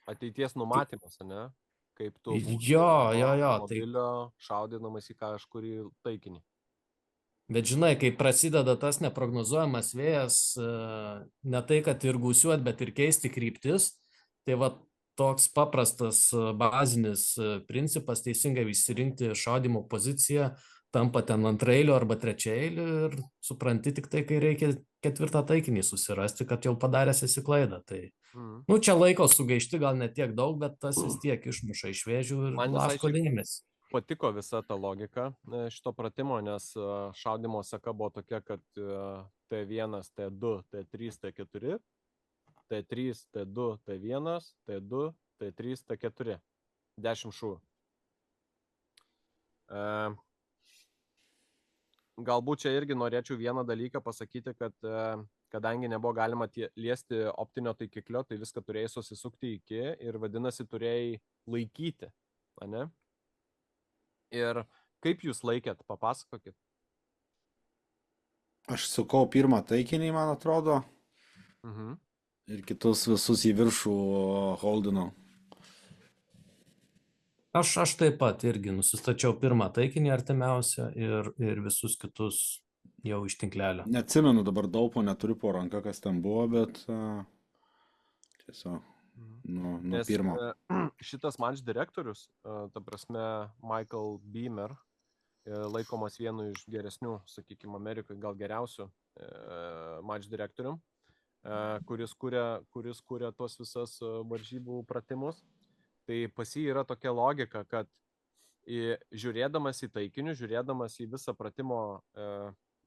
Ateities numatymas, ne? Kaip tu automobilio šaudydamas į kažkurį taikinį. Bet žinai, kai prasideda tas neprognozuojamas vėjas, ne tai, kad ir gūsiuot, bet ir keisti kryptis, tai va toks paprastas bazinis principas teisingai išsirinkti šaudymo poziciją, tampa ten antraeilio arba trečiaeilio ir supranti tik tai, kai reikia 4 taikinį susirasti, kad jau padaręs esi klaidą. Tai, čia laiko sugaišti gal ne tiek daug, bet tas vis tiek išmuša iš vėžių ir blaško dėmesį. Patiko visa ta logika šito pratimo, nes šaudymo seka buvo tokia, kad T1, T2, T3, T4, T3, T2, T1, T2, T3, T4. 10 šūvių. galbūt čia irgi norėčiau vieną dalyką pasakyti, kad kadangi nebuvo galima liesti optinio taikiklio, tai viską turėjai susisukti iki ir vadinasi turėjai laikyti, ane? Ir kaip jūs laikėt, papasakokit. Aš sukau pirmą taikinį, man atrodo, ir kitus visus į viršų holdinau. Aš taip pat irgi nusistačiau pirmą taikinį artimiausią ir visus kitus jau iš tinklelio. Neatsimenu dabar daupo, neturiu po ranką, kas ten buvo, bet tiesiog nuo pirmo. Šitas match direktorius, ta prasme Michael Beamer, laikomas vienu iš geresnių, sakykime, Amerikoje gal geriausių match direktorium, kuris kuria tos visas varžybų pratimus. Tai pas jį yra tokia logika, kad žiūrėdamas į taikinius, žiūrėdamas į visą pratimo,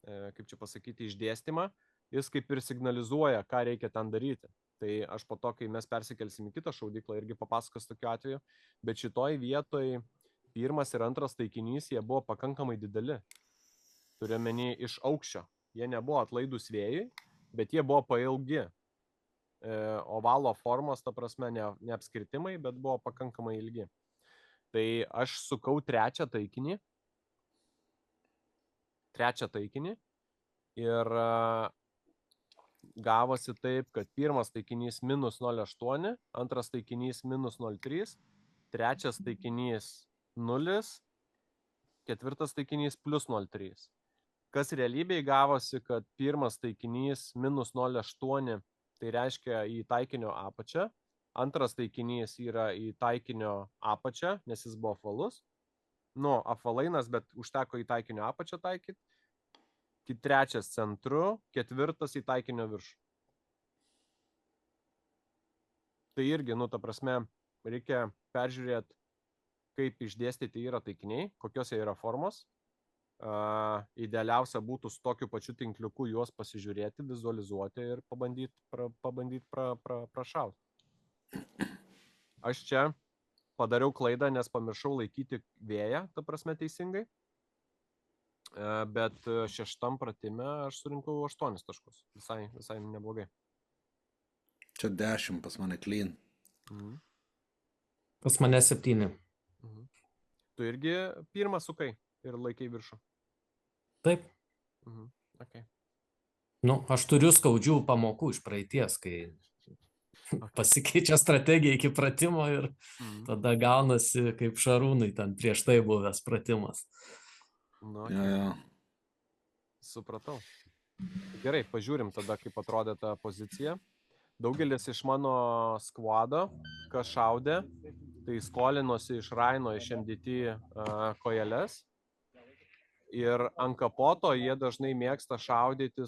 kaip čia pasakyti, išdėstymą, jis kaip ir signalizuoja, ką reikia ten daryti. Tai aš po to, kai mes persikelsim į kitą šaudyklą, irgi papasakos tokiu atveju, bet šitoj vietoj pirmas ir antras taikinys, jie buvo pakankamai dideli. Turiuomenį iš aukščio. Jie nebuvo atlaidūs vėjai, bet jie buvo pailgi. Ovalo formos, ta prasme, ne apskritimai, bet buvo pakankamai ilgi. Tai aš sukau trečią taikinį ir gavosi taip, kad pirmas taikinys minus 0,8, antras taikinys minus 0,3, trečias taikinys 0, ketvirtas taikinys plus 0,3. Kas realybėje gavosi, kad pirmas taikinys minus 0,8, tai reiškia į taikinio apačią, antras taikinys yra į taikinio apačią, nes jis buvo apvalus, apvalainas, bet užteko į taikinio apačią taikyti, trečias centru, ketvirtas į taikinio viršų. Tai irgi, ta prasme, reikia peržiūrėti, kaip išdėstyti yra taikiniai, kokios jie yra formos. Idealiausia būtų su tokiu pačiu tinkliuku juos pasižiūrėti, vizualizuoti ir pabandyti prašauti. Aš čia padariau klaidą, nes pamiršau laikyti vėją, ta prasme teisingai, bet šeštam pratime aš surinkau 8 taškus, visai neblogai. Čia 10 pas mane clean. Pas mane 7. Tu irgi pirmą sukai ir laikai viršų? Taip. Okay. Aš turiu skaudžių pamokų iš praeities, kai pasikeičia strategija iki pratimo ir tada gaunasi kaip Šarūnai ten prieš tai buvęs pratimas. Okay. Supratau. Gerai, pažiūrim tada, kaip atrodė ta pozicija. Daugelis iš mano skvado, kas šaudė, tai skolinosi iš Raino, iš MDT kojeles. Ir ant kapoto jie dažnai mėgsta šaudyti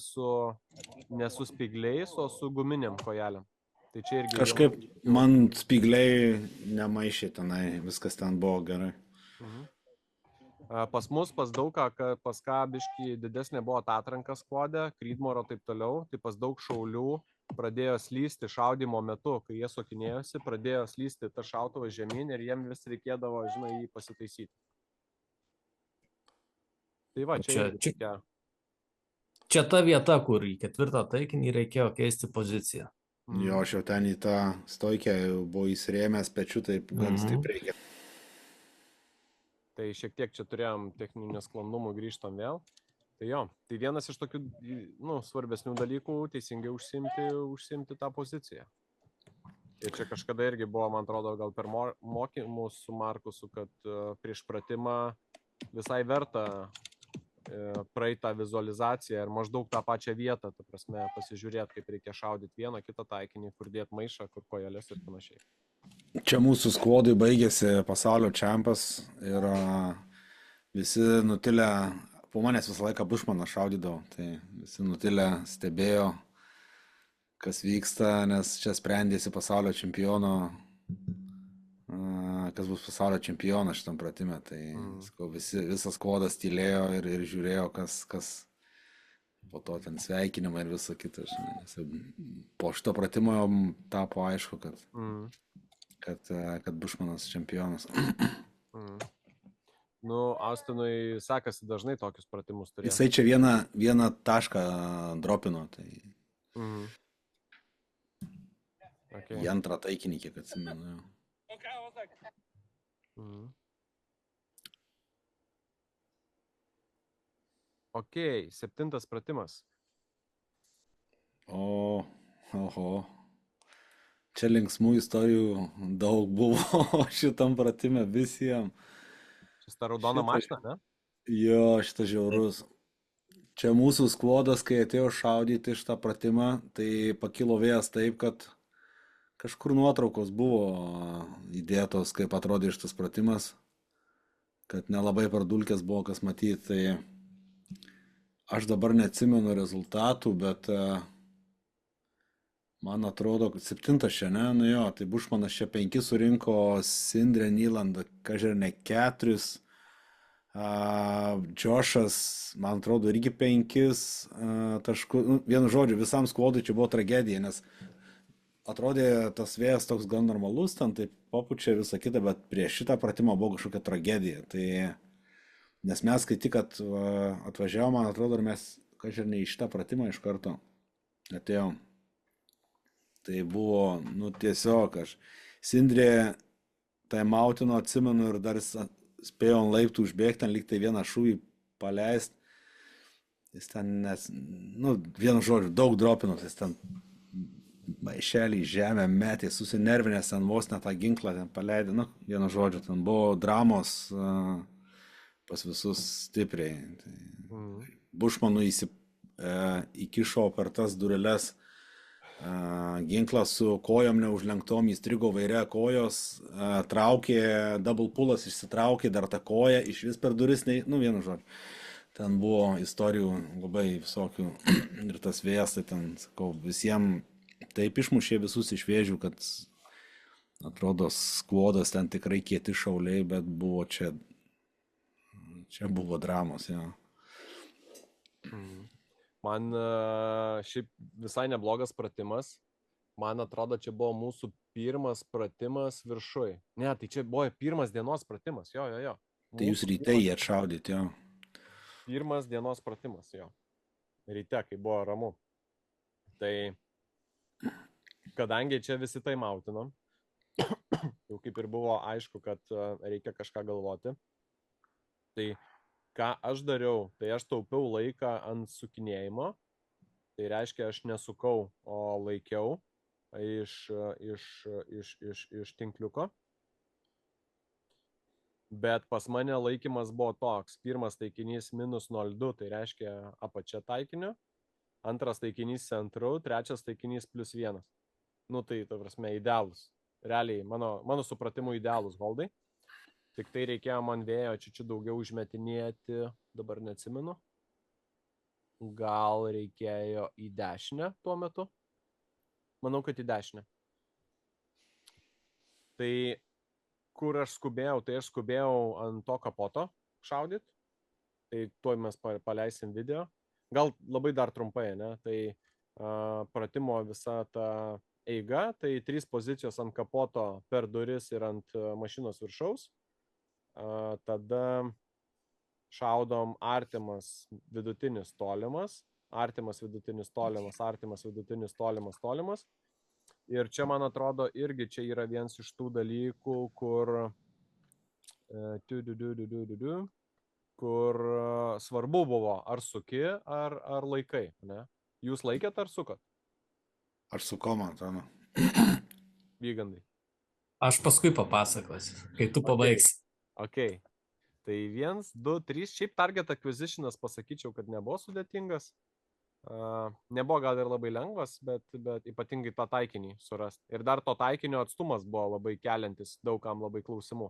ne su spygliais, o su guminiam kojelėm. Tai čia irgi... Kažkaip man spygliai nemaišė tenai, viskas ten buvo gerai. Pas mus, pas daug ką, pas ką biškį didesnė buvo atranka skvode, Creedmoor taip toliau, tai pas daug šaulių pradėjo slysti šaudimo metu, kai jie sokinėjosi, pradėjo slysti tą šautuvą žemyn ir jiem vis reikėdavo, jį pasitaisyti. Tai va, čia ta vieta, kur į ketvirtą taikinį reikėjo keisti poziciją. Jo, aš jau ten į tą stoikę buvau įsirėmęs pečiu, taip gan stipriai. Tai šiek tiek čia turėjom techninių nesklandumų, grįžtam vėl. Tai jo, tai vienas iš tokių svarbesnių dalykų teisingai užsiimti tą poziciją. Ir čia kažkada irgi buvo, man atrodo, gal per mokymus su Markusu, kad prieš pratimą visai verta praeitą vizualizaciją ir maždaug tą pačią vietą, ta prasme, pasižiūrėti, kaip reikia šaudyti vieną, kitą taikinį, kur dėti maišą, kur kojelės ir panašiai. Čia mūsų skvodui baigėsi pasaulio čempas ir visi nutilę, po manęs visą laiką Bushmaną šaudydavo, tai visi nutilę stebėjo, kas vyksta, nes čia sprendėsi pasaulio čempiono, kas bus pasaulio čempionas šitam pratime, tai visas skvodas tylėjo ir žiūrėjo, kas po to ten sveikinimą ir visą kitą. Po šito pratimo jau tapo aišku, kad Bushmanas čempionas. Austinui sekasi dažnai tokius pratimus turėti. Jisai čia vieną tašką dropino, tai Okay. į antrą taikinį, kiek atsimenu. Ok, 7 pratimas. Oho. Čia linksmų istorijų daug buvo šitam pratime visiems. Šis ta raudona mašina, ne? Jo, šitas žiaurus. Čia mūsų skvodas, kai atėjo šaudyti šitą pratimą, tai pakilo vėjas taip, kad kažkur nuotraukos buvo įdėtos, kaip atrodė šitas pratimas, kad nelabai pardulkės buvo kas matyti. Tai aš dabar neatsimenu rezultatų, bet man atrodo, kad 7 čia, ne? Nu jo, tai Bušmanas čia 5 surinko, Sindrė Nyland, kažkaip 4, Džošas, man atrodo, irgi 5 taškus. Vienu žodžiu, visam skvodui čia buvo tragedija, nes atrodė tas vėjas toks gan normalus, ten taip papučia visą kitą, bet prieš šitą pratimą buvo kažkokia tragedija. Tai, nes mes, kai tik atvažiavom, man atrodo, ir mes kažkaip ne į šitą pratimą iš karto atėjom. Tai buvo, tiesiog aš. Sindrė taimautino, atsimenu, ir dar spėjo ant laiptų užbėgti, ten lyg tai vieną šūvį paleisti. Jis ten, vienu žodžiu, daug dropinus, jis ten maišelį į žemę metė, susinervinęs ten vos net tą ginklą ten paleidė. Vienu žodžiu, ten buvo dramos pas visus stipriai. Tai Bušmanui įkišo per tas dureles ginklą su kojom neužlenktom, įstrigo vaire kojos, traukė, double pullas išsitraukė, dar tą koją išvis per duris, vienu žodžiu. Ten buvo istorijų labai visokių ir tas vėjas, tai ten, sakau, visiems taip išmušė visus iš vėžių, kad atrodo skvodas ten tikrai kieti šauliai, bet buvo čia buvo dramos, jo. Man šiaip visai neblogas pratimas. Man atrodo, čia buvo mūsų pirmas pratimas viršui. Ne, tai čia buvo pirmas dienos pratimas, jo. Tai jūs ryte jį atšaudėt, jo. Pirmas dienos pratimas, jo. Ryte, kai buvo ramu. Tai kadangi čia visi taimautinom, jau kaip ir buvo aišku, kad reikia kažką galvoti, tai ką aš dariau, tai aš taupiau laiką ant sukinėjimo, tai reiškia, aš nesukau, o laikiau iš tinkliuko. Bet pas mane laikymas buvo toks, pirmas taikinys minus 0,2, tai reiškia apačia taikinio, antras taikinys centru, trečias taikinys plus 1. Tai, ta prasme, idealus. Realiai, mano supratimu, idealus holdai. Tik tai reikėjo man vėjo čiūčiu daugiau užmetinėti, dabar neatsimenu. Gal reikėjo į dešinę tuo metu? Manau, kad į dešinę. Tai kur aš skubėjau? Tai aš skubėjau ant to kapoto šaudyti. Tai tuoj mes paleisim video. Gal labai dar trumpai, ne? Tai pratimo visa ta eiga, tai 3 pozicijos ant kapoto, per duris ir ant mašinos viršaus. Tada šaudom artimas, vidutinis, tolimas, artimas, vidutinis, tolimas, artimas, vidutinis, tolimas. Ir čia, man atrodo, irgi čia yra vienas iš tų dalykų, kur svarbu buvo, ar suki, ar laikai, ne? Jūs laikėt ar sukot? Aš sukau, man atrodo. Vygandai. Aš paskui papasakosiu, kai tu pabaigsi. Ok, tai 1, 2, 3, šiaip target acquisitionas pasakyčiau, kad nebuvo sudėtingas, nebuvo gal ir labai lengvas, bet ypatingai tą taikinį surasti. Ir dar to taikinio atstumas buvo labai keliantis daugam labai klausimų.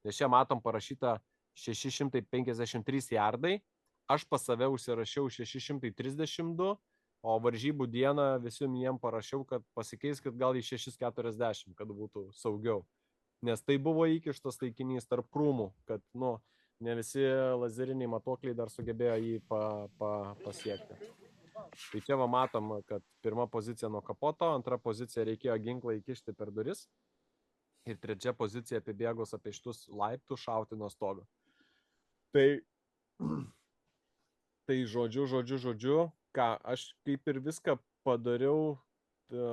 Nes čia matom parašyta 653 yardai, aš pas save užsirašiau 632, o varžybų dieną visiem jiem parašiau, kad pasikeiskit gal į 640, kad būtų saugiau. Nes tai buvo įkištas taikinys tarp krūmų, kad, ne visi lazeriniai matuokliai dar sugebėjo jį pasiekti. Tai čia matom, kad pirma pozicija nuo kapoto, antra pozicija reikėjo ginklą įkišti per duris ir trečia pozicija apibėgus apie šitus laiptus šauti nuo stogo. Tai žodžiu, ką aš kaip ir viską padariau,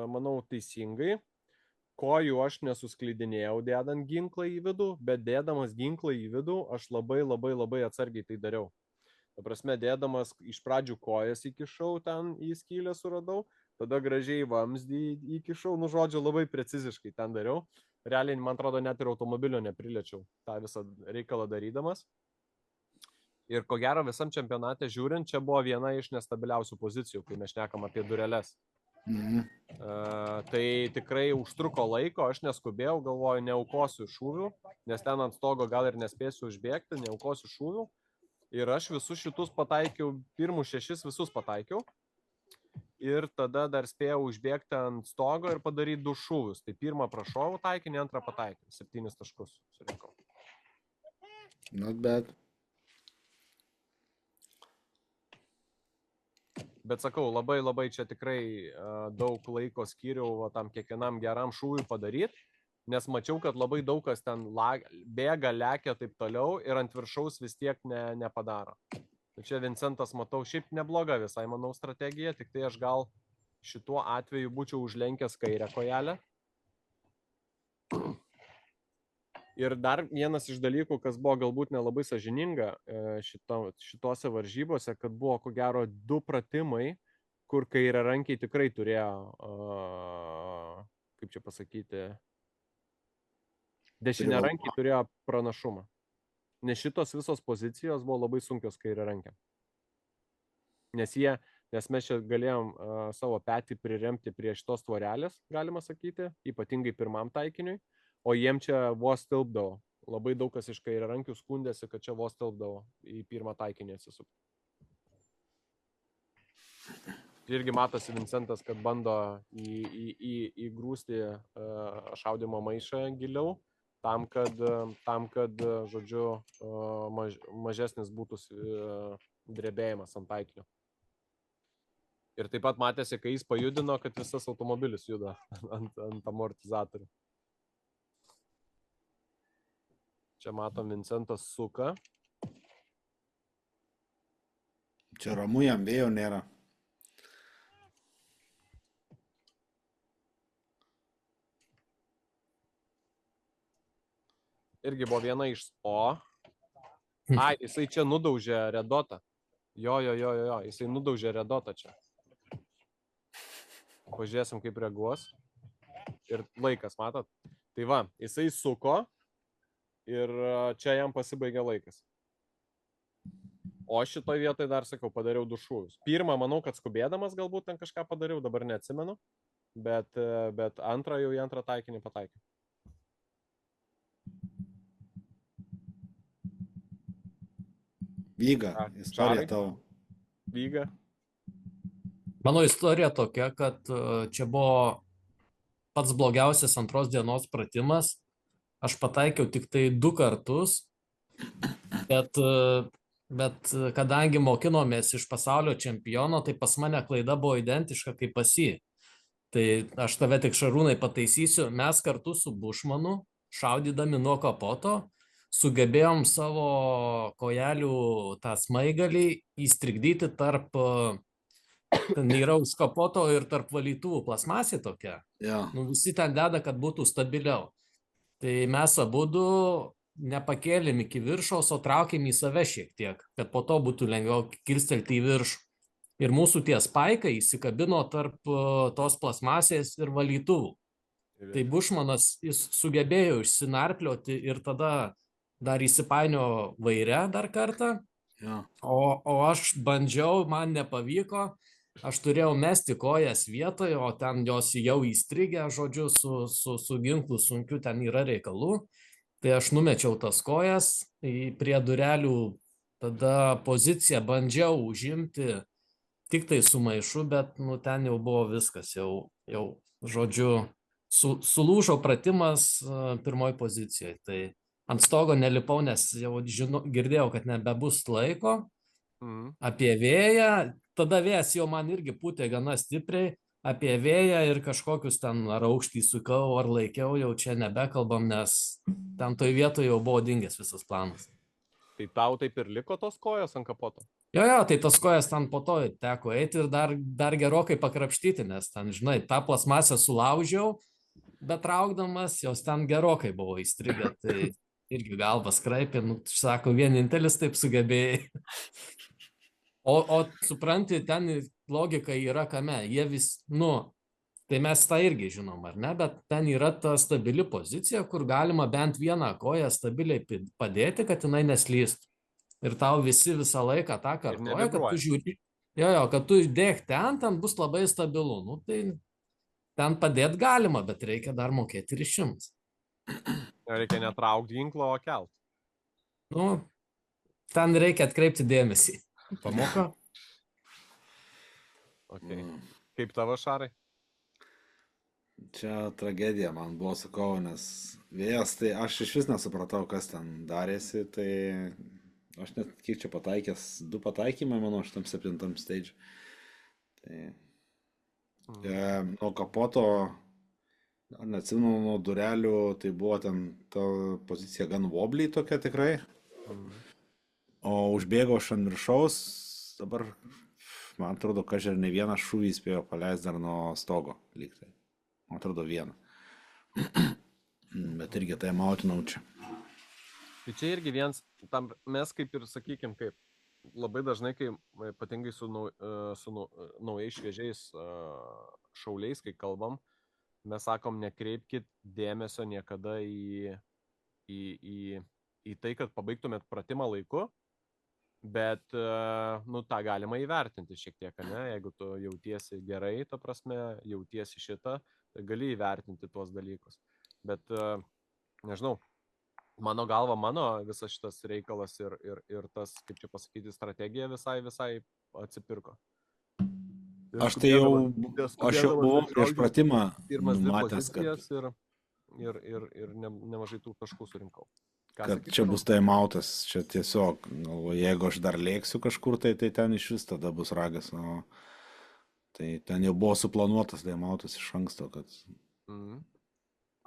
manau, teisingai. Kojų aš nesusklydinėjau dėdant ginklą į vidų, bet dėdamas ginklą į vidų, aš labai atsargiai tai dariau. Ta prasme, dėdamas iš pradžių kojas įkišau, ten į skylę suradau, tada gražiai vamzdį įkišau, žodžiu, labai preciziškai ten dariau. Realiai, man atrodo, net ir automobilio nepriliečiau tą visą reikalą darydamas. Ir ko gero visam čempionate žiūrint, čia buvo viena iš nestabiliausių pozicijų, kai mes šnekam apie dureles. Tai tikrai užtruko laiko, aš neskubėjau, galvoju, neaukosiu šūvių, nes ten ant stogo gal ir nespėsiu užbėgti, neaukosiu šūvių. Ir aš visus šitus pataikiau, pirmus 6 visus pataikiau. Ir tada dar spėjau užbėgti ant stogo ir padaryti 2 šūvius. Tai pirmą prašovų taikinį, antrą pataikiau. 7 taškus surinkau. Not bad. Bet sakau, labai čia tikrai daug laiko skyriau tam kiekvienam geram šūviui padaryti, nes mačiau, kad labai daug kas ten bėga, lekia taip toliau ir ant viršaus vis tiek nepadaro. Čia Vincentas, matau, šiaip nebloga visai, manau, strategija, tik tai aš gal šituo atveju būčiau užlenkęs kairę kojelę. Ir dar vienas iš dalykų, kas buvo galbūt nelabai sąžininga šitose varžybose, kad buvo ko gero 2 pratimai, kur kairiarankiai tikrai turėjo, kaip čia pasakyti, dešiniarankiai turėjo pranašumą. Nes šitos visos pozicijos buvo labai sunkios kairiarankiam. Nes mes čia galėjom savo petį priremti prie šitos tvorelės, galima sakyti, ypatingai pirmam taikiniui. O jiem čia vos tilpdavo. Labai daug kas iš kairiarankių skundėsi, kad čia vos tilpdavo į pirmą taikinį atsisukti. Irgi matosi Vincentas, kad bando įgrūsti šaudymo maišą giliau, tam, kad žodžiu, mažesnis būtų drebėjimas ant taikinio. Ir taip pat matėsi, kai jis pajudino, kad visas automobilis juda ant amortizatorių. Čia matom, Vincentas suka. Čia ramu, jam vėjo nėra. Irgi buvo viena iš jisai čia nudaužė redotą. Jo, jisai nudaužė redotą čia. Pažiūrėsim, kaip reaguos. Ir laikas, matot? Tai va, jisai suko. Ir čia jam pasibaigė laikas. O šitoj vietoj dar, sakau, padariau 2 šūvius. Pirmą, manau, kad skubėdamas galbūt ten kažką padariau, dabar neatsimenu, bet antrą jau į antrą taikinį pataikiau. Vyga, istorija tavo. Vyga. Mano istorija tokia, kad čia buvo pats blogiausias antros dienos pratimas. Aš pataikiau tik tai 2 kartus, bet kadangi mokinomės iš pasaulio čempiono, tai pas mane klaida buvo identiška kaip pas jį. Tai aš tave tik Šarūnai pataisysiu, mes kartu su Bušmanu, šaudydami nuo kapoto, sugebėjom savo kojelių tą smaigalį įstrigdyti tarp, ten yra už kapoto ir tarp valytuvų plasmasė tokia. Yeah. Visi ten deda, kad būtų stabiliau. Tai mes abudu nepakėlėm iki viršaus, o traukėm į save šiek tiek, kad po to būtų lengviau kilstelti į viršų. Ir mūsų tie spaikai įsikabino tarp tos plasmasės ir valytuvų. Tai Bušmanas jis sugebėjo išsinarplioti ir tada dar įsipainio vaire dar kartą. Yeah. O aš bandžiau, man nepavyko. Aš turėjau mesti kojas vietoje, o ten jos jau įstrigę, žodžiu, su ginklu sunkiu ten yra reikalų. Tai aš numečiau tas kojas prie durelių, tada poziciją bandžiau užimti tik tai su maišu, bet ten jau buvo viskas, jau žodžiu, sulūžo pratimas pirmoj pozicijoje. Tai ant stogo nelipau, nes jau girdėjau, kad nebebus laiko. Apie vėją, tada vėjas jau man irgi pūtė gana stipriai, apie vėją ir kažkokius ten ar aukštį sukau, ar laikiau, jau čia nebekalbam, nes ten toj vietoje jau buvo dingęs visas planas. Tai tau taip ir liko tos kojos ant kapoto? Jo, tai tas kojas ten po to teko eiti ir dar gerokai pakrapštyti, nes ten, žinai, tą plasmasę sulaužiau, bet traukdamas jos ten gerokai buvo įstrigę, tai irgi galvas kraipė, nu, sako, vienintelis taip sugebėjai. O supranti, ten logika yra kame, jie vis, nu, tai mes tą irgi žinom, ar ne, bet ten yra ta stabili pozicija, kur galima bent vieną koją stabiliai padėti, kad jinai neslystų. Ir tau visi visą laiką tą kartoja, kad tu žiūri, kad tu dėk ten bus labai stabilu. Nu, tai ten padėti galima, bet reikia dar mokėti ryšimus. Reikia netraukti ginklo, o kelt. Nu, ten reikia atkreipti dėmesį. Pamoka? Okay. Kaip tavo, Šarai? Čia tragedija man buvo, sakau, nes vėjas, tai aš iš vis nesupratau, kas ten darėsi, tai aš net kiek čia pataikęs, 2 pataikymai, manau, šitam 7 stage. Tai nuo kapoto, neatsimenu, nuo durelių, tai buvo ten ta pozicija gan wobbly tokia tikrai. O užbėgo aš ant viršaus, dabar, man atrodo, kažkaip ne vieną šūvį spėjo paleisti dar nuo stogo lygtai. Man atrodo vieną. Bet irgi tai mautinau čia. Tai čia irgi vienas, tam mes kaip ir sakykim, kaip labai dažnai, kai ypatingai su naujai šviežiais šauliais, kai kalbam, mes sakom, nekreipkit dėmesio niekada į tai, kad pabaigtumėt pratimą laiku, bet, nu, tą galima įvertinti šiek tiek, ne? Jeigu tu jautiesi gerai, ta prasme, jautiesi šitą, tai gali įvertinti tuos dalykus. Bet, nežinau, mano galva, mano visas šitas reikalas ir tas, kaip čia pasakyti, strategija visai atsipirko. Aš tai jau buvau prieš pratimą numatęs, kad ir nemažai tų taškų surinkau. Kad čia bus taimautas, čia tiesiog, jeigu aš dar lėksiu kažkur, tai ten iš vis tada bus ragas, o tai ten jau buvo suplanuotas taimautas iš anksto, kad...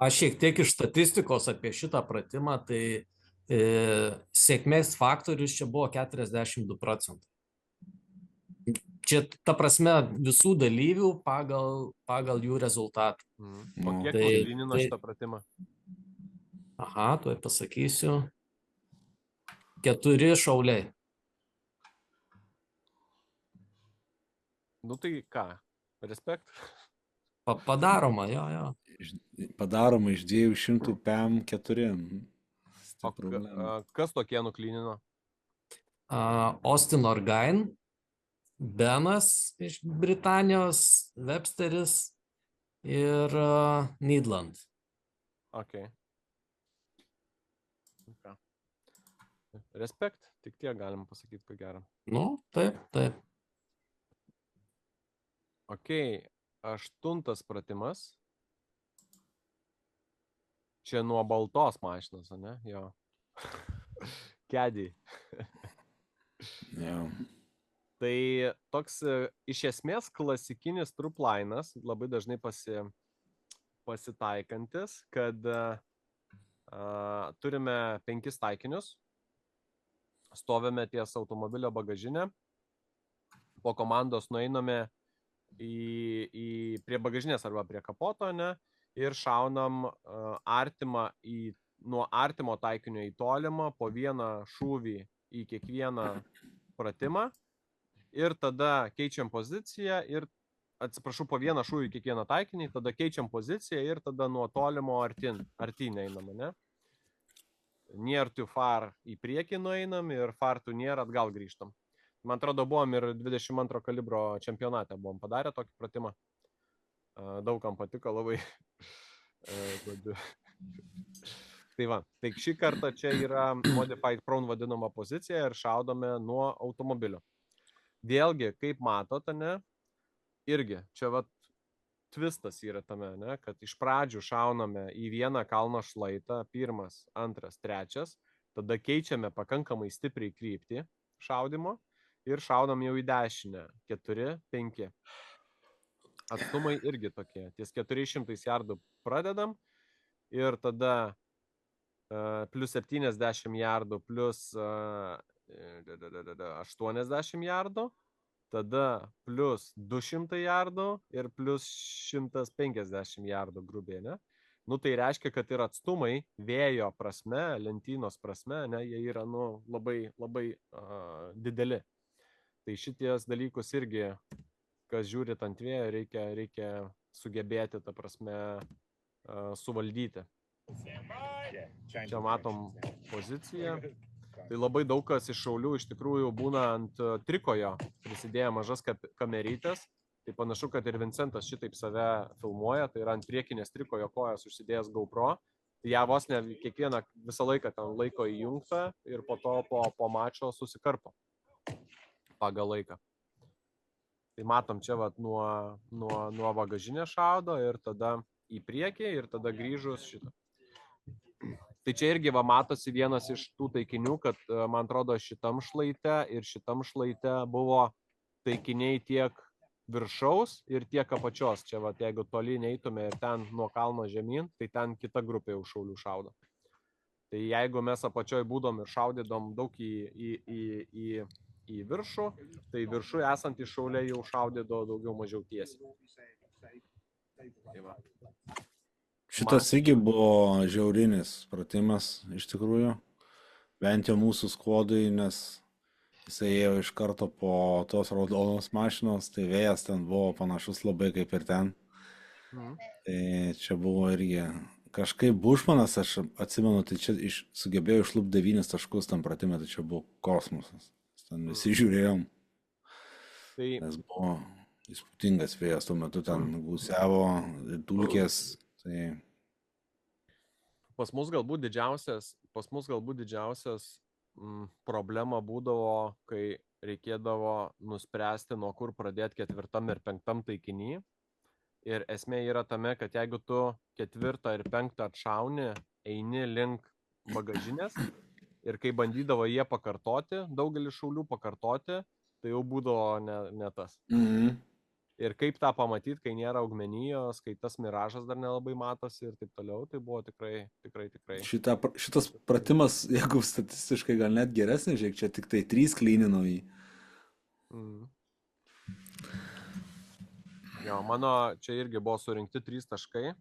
Aš šiek tiek iš statistikos apie šitą pratimą, tai sėkmės faktorius čia buvo 42%. Čia, ta prasme, visų dalyvių pagal jų rezultatą. O kiek nuklynino šitą pratimą? Aha, tuoj pasakysiu. 4 šauliai. Nu tai ką? Respekt? Padaroma, jo. Padaroma iš 200 PM 4. O kas tokie nuklynino? Austin Orgain, Benas iš Britanijos, Websteris ir Nidland. Okay. Respekt, tik tiek galim pasakyti, ko gero. Nu, taip. Ok, 8 pratimas. Čia nuo baltos mašinos, ne? Jo. Kedį. Jo. Tai toks iš esmės klasikinis truplainas, labai dažnai pasitaikantis, kad turime 5 taikinius, stovime ties automobilio bagažinę, po komandos nueiname prie bagažinės arba prie kapoto, ne, ir šaunam nuo artimo taikinio į tolimą po vieną šūvį į kiekvieną pratimą ir tada keičiam poziciją ir, atsiprašau, po vieną šūvį į kiekvieną taikinį, tada keičiam poziciją ir tada nuo tolimo artin einam, ne? Near to far į priekį nueinam ir far to near atgal grįžtam. Man atrodo, buvom ir 22 kalibro čempionate buvom padarę tokį pratimą. Daugam patiko labai. Tai va, tai šį kartą čia yra modified prone vadinama pozicija ir šaudome nuo automobilio. Vėlgi, kaip matote, ne, irgi, čia va twistas yra tame, ne, kad iš pradžių šauname į vieną kalno šlaitą, 1, 2, 3, tada keičiame pakankamai stipriai kryptį šaudimo ir šaudam jau į dešinę, 4, 5. Atstumai irgi tokie, ties 400 jardų pradedam ir tada plus 70 jardų, plus 80 jardų, tada plus 200 jardų ir plus 150 jardų grubiai, ne? Nu, tai reiškia, kad ir atstumai vėjo prasme, lentynos prasme, ne, jie yra, nu, labai, labai dideli. Tai šities dalykus irgi, kas žiūrit ant vėjo, reikia sugebėti, ta prasme, suvaldyti. Čia matom poziciją. Tai labai daug kas iš šaulių iš tikrųjų būna ant trikojo prisidėję mažas kamerytės. Tai panašu, kad ir Vincentas šitaip save filmuoja, tai yra ant priekinės trikojo kojas užsidėjęs GoPro. Tai ją vos ne kiekvieną visą laiką ten laiko įjungtą ir po to po mačo susikarpo pagal laiką. Tai matom čia vat nuo bagažinės šaudo ir tada į priekį ir tada grįžus šitą. Tai čia irgi matosi vienas iš tų taikinių, kad man atrodo šitam šlaite ir šitam šlaite buvo taikiniai tiek viršaus ir tiek apačios. Čia jeigu toli neitume ir ten nuo kalno žemyn, tai ten kita grupė jau šaulių šaudo. Tai jeigu mes apačioj būdom ir šaudydom daug į viršų, tai viršų esantys šauliai jau šaudydo daugiau mažiau tiesiai. Tai va. Šitas irgi buvo žiaurinis pratimas iš tikrųjų, bent jau mūsų skuodui, nes jisai ėjo iš karto po tos raudonos mašinos, tai vėjas ten buvo panašus labai kaip ir ten. Tai čia buvo irgi kažkaip Bušmanas, aš atsimenu, tai čia sugebėjo išlūpti 9 taškus tam pratimą, tai čia buvo kosmosas. Ten visi žiūrėjom, nes buvo įspūdingas vėjas, tuo metu ten gūsiavo, dulkės. Tai... Pas mus galbūt didžiausias problema būdavo, kai reikėdavo nuspręsti, nuo kur pradėti 4. ir 5. taikinį. Ir esmė yra tame, kad jeigu tu 4. ir 5. atšauni, eini link bagažinės ir kai bandydavo jie pakartoti, daugelis šaulių pakartoti, tai jau būdavo ne tas. Ir kaip tą pamatyti, kai nėra augmenijos, kai tas miražas dar nelabai matosi ir taip toliau, tai buvo tikrai. Šitas pratimas, jeigu statistiškai gal net geresnis, žiūrėk, čia tik tai 3 klyninau jį. Jo, mano čia irgi buvo surinkti 3 taškai.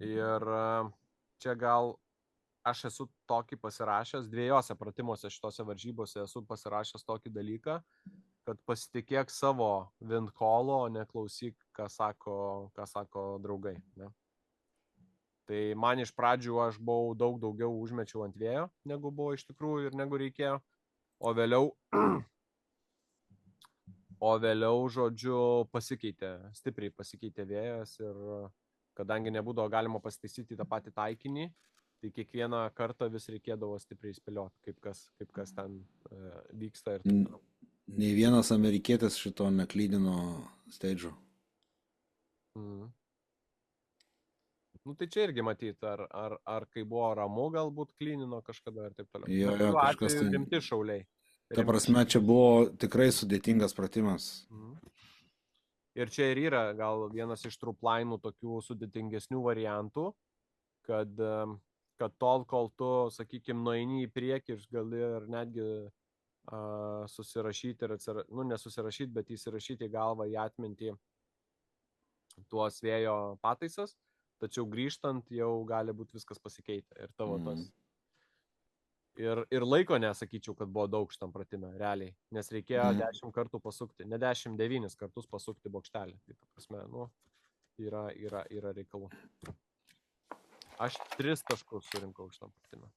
Ir čia gal aš esu tokį pasirašęs, 2 pratimuose šitose varžybose esu pasirašęs tokį dalyką, kad pasitikėk savo windcallo, o neklausyk, ką sako draugai. Ne? Tai man iš pradžių aš buvau daugiau užmečiau ant vėjo, negu buvo iš tikrųjų ir negu reikėjo, o vėliau, žodžiu, stipriai pasikeitė vėjas ir kadangi nebūdavo galima pasitaisyti tą patį taikinį, tai kiekvieną kartą vis reikėdavo stipriai spėlioti, kaip kas ten vyksta ir taip toliau. Nei vienas amerikietis šito neklydino stage'o. Nu tai čia irgi matyti, ar kai buvo ramu galbūt klynino kažkada ir taip toliau. Jo, kažkas tai... Rimti šauliai. Ta prasme, čia buvo tikrai sudėtingas pratimas. Ir čia ir yra gal vienas iš truplainų tokių sudėtingesnių variantų, kad tol, kol tu, sakykime, nueini į priekį ir gali ir netgi susirašyti ir nesusirašyti, bet įsirašyti į galvą į atmintį tuos vėjo pataisas, tačiau grįžtant jau gali būti viskas pasikeitę ir tavo tas. Ir laiko nesakyčiau, kad buvo daug šitam pratime, realiai, nes reikėjo 10 kartų pasukti, ne 10, 9 kartus pasukti bokštelį. Tai ta prasme, yra reikalų. Aš 3 taškus surinkau šitam pratime.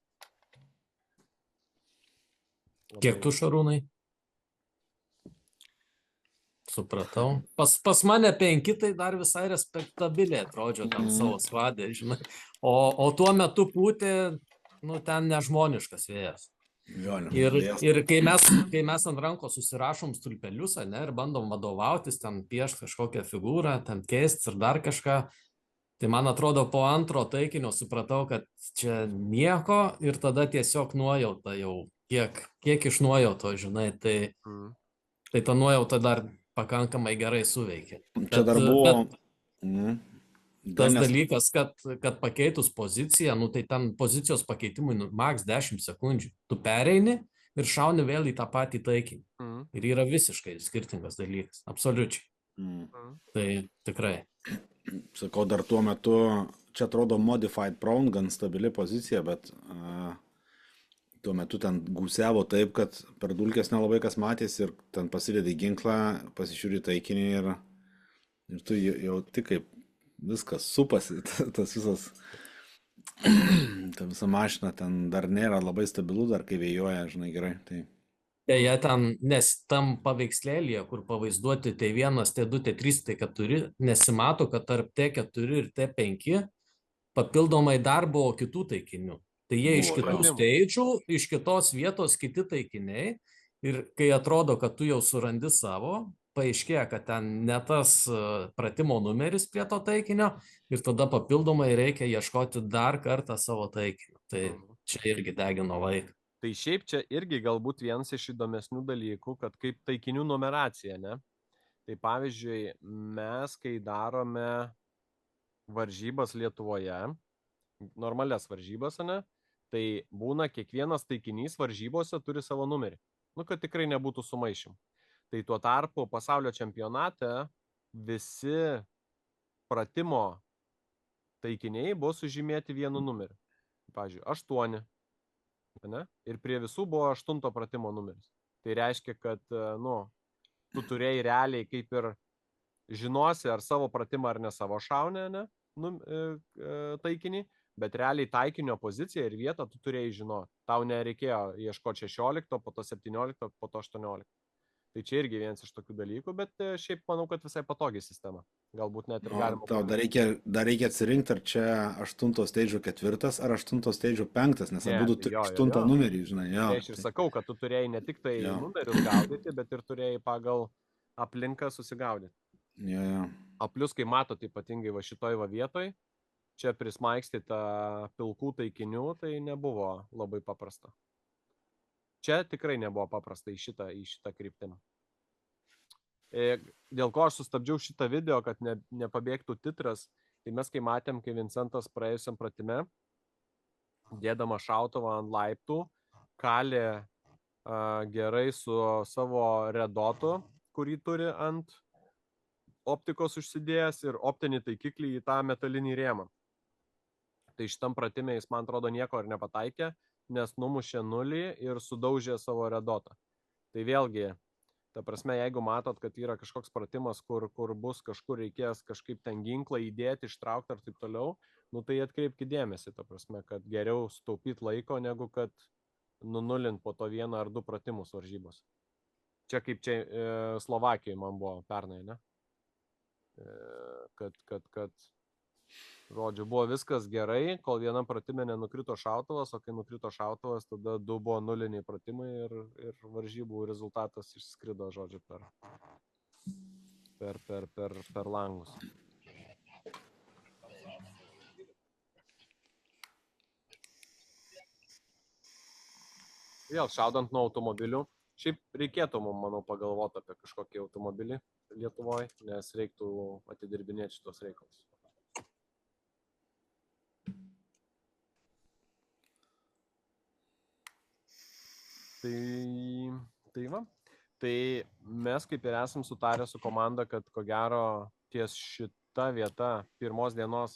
Kiek tu, Šarūnai? Supratau. Pas mane 5, tai dar visai respektabiliai atrodžio tam savo svadė, žinai. O tuo metu pūtė, ten nežmoniškas vėjas. Ir kai mes ant rankos susirašom stulpelius, ne, ir bandom vadovautis, ten piešti kažkokią figūrą, ten keisti ir dar kažką, tai man atrodo po 2 taikinio supratau, kad čia nieko ir tada tiesiog nuojauta jau. Kiek iš nuojauto, žinai, tai ta nuojauta dar pakankamai gerai suveikė. Čia dar buvo... Tas dalykas, kad pakeitus poziciją, nu tai ten pozicijos pakeitimui maks 10 sekundžių. Tu pereini ir šauni vėl į tą patį taikinį. Ir yra visiškai skirtingas dalykas. Absoliučiai. Tai tikrai. Sakau, dar tuo metu, čia atrodo modified prone, gan stabili pozicija, bet tuo metu ten gūsiavo taip, kad per dulkės nelabai kas matys ir ten pasidedi ginklą, pasižiūri taikinį ir tu jau tik kaip viskas supasi, tas visas, ta visa mašina ten dar nėra labai stabilu, dar kai vėjuoja, žinai, gerai. Tai... Jie ten, nes tam paveikslėlėje, kur pavaizduoti T1, T2, T3, T4, nesimato, kad tarp T4 ir T5 papildomai dar buvo kitų taikinių. Tai jie iš kitų steidžių, iš kitos vietos kiti taikiniai ir kai atrodo, kad tu jau surandi savo, paaiškėja, kad ten ne tas pratimo numeris prie to taikinio ir tada papildomai reikia ieškoti dar kartą savo taikinio. Tai čia irgi degino laiką. Tai šiaip čia irgi galbūt vienas iš įdomesnių dalykų, kad kaip taikinių numeracija, ne? Tai pavyzdžiui, mes, kai darome varžybas Lietuvoje, normalias varžybas, ne? Tai būna kiekvienas taikinys varžybose turi savo numerį. Nu, kad tikrai nebūtų sumaišymų. Tai tuo tarpu pasaulio čempionate visi pratimo taikiniai buvo sužymėti vienu numeriu. Pavyzdžiui, 8. Ne? Ir prie visų buvo 8 pratimo numeris. Tai reiškia, kad tu turėjai realiai kaip ir žinosi ar savo pratimą ar ne savo šaunę, ne? Taikinį, bet realiai taikinio poziciją ir vietą tu turėjai žinoti. Tau nereikėjo ieškoti 16, po to 17, po to 18. Tai čia irgi vienas iš tokių dalykų, bet šiaip manau, kad visai patogi sistema. Galbūt net ir galima. Tau dar reikia atsirinkti, ar čia 8 steidžio 4 ar 8 steidžio 5, nes abudu 8 numerį, žinai. Jo, tai aš ir sakau, kad tu turėjai ne tik tai numerius gaudyti, bet ir turėjai pagal aplinką susigaudyti. Jo. O plus, kai matot ypatingai va šitoj va vietoj, čia prismaikstyta pilkų taikinių, tai nebuvo labai paprasta. Čia tikrai nebuvo paprasta į šitą kryptimą. Dėl ko aš sustabdžiau šitą video, kad nepabėgtų titras, tai mes kai matėm, kai Vincentas praėjusiam pratime, dėdama šautuvą ant laiptų, kalė gerai su savo redotu, kurį turi ant optikos užsidėjęs ir optinį taikiklį į tą metalinį rėmą. Tai šitam pratime jis, man atrodo, nieko ir nepataikė, nes numušė 0 ir sudaužė savo redotą. Tai vėlgi, ta prasme, jeigu matot, kad yra kažkoks pratimas, kur bus kažkur reikės kažkaip ten ginklą įdėti, ištraukti ar taip toliau, nu tai atkreipkite dėmesį, ta prasme, kad geriau sutaupyti laiko, negu kad nunulint po to 1 ar 2 pratimus varžybos. Čia kaip čia Slovakijoje man buvo pernai, ne? Kad žodžiu, buvo viskas gerai, kol vienam pratime nenukrito šautuvas, o kai nukrito šautuvas, tada 2 buvo nuliniai pratimai ir varžybų rezultatas išskrido, žodžiu, per langus. Vėl šaudant nuo automobilių, šiaip reikėtų mums, manau, pagalvoti apie kažkokį automobilį Lietuvoje, nes reiktų atidirbinėti šitos reikalus. Tai va. Tai mes kaip ir esam sutarę su komanda, kad ko gero ties šita vieta pirmos dienos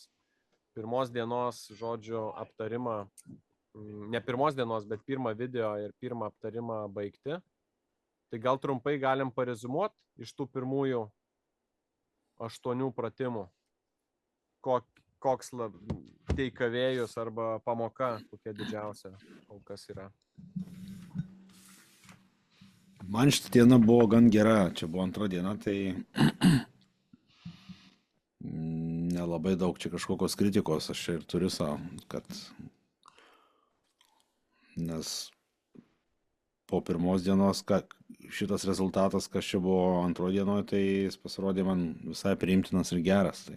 žodžių aptarimą, ne pirmos dienos, bet pirmą video ir pirmą aptarimą baigti. Tai gal trumpai galim pareziumuoti iš tų pirmųjų 8 pratimų, koks teikavėjus arba pamoka, kokia didžiausia kol kas yra. Man šitą dieną buvo gan gera, čia buvo 2 diena, tai nelabai daug čia kažkokios kritikos aš čia ir turiu savo, kad nes po pirmos dienos šitas rezultatas, kas čia buvo 2 dienoje, tai jis pasirodė man visai priimtinas ir geras. Tai.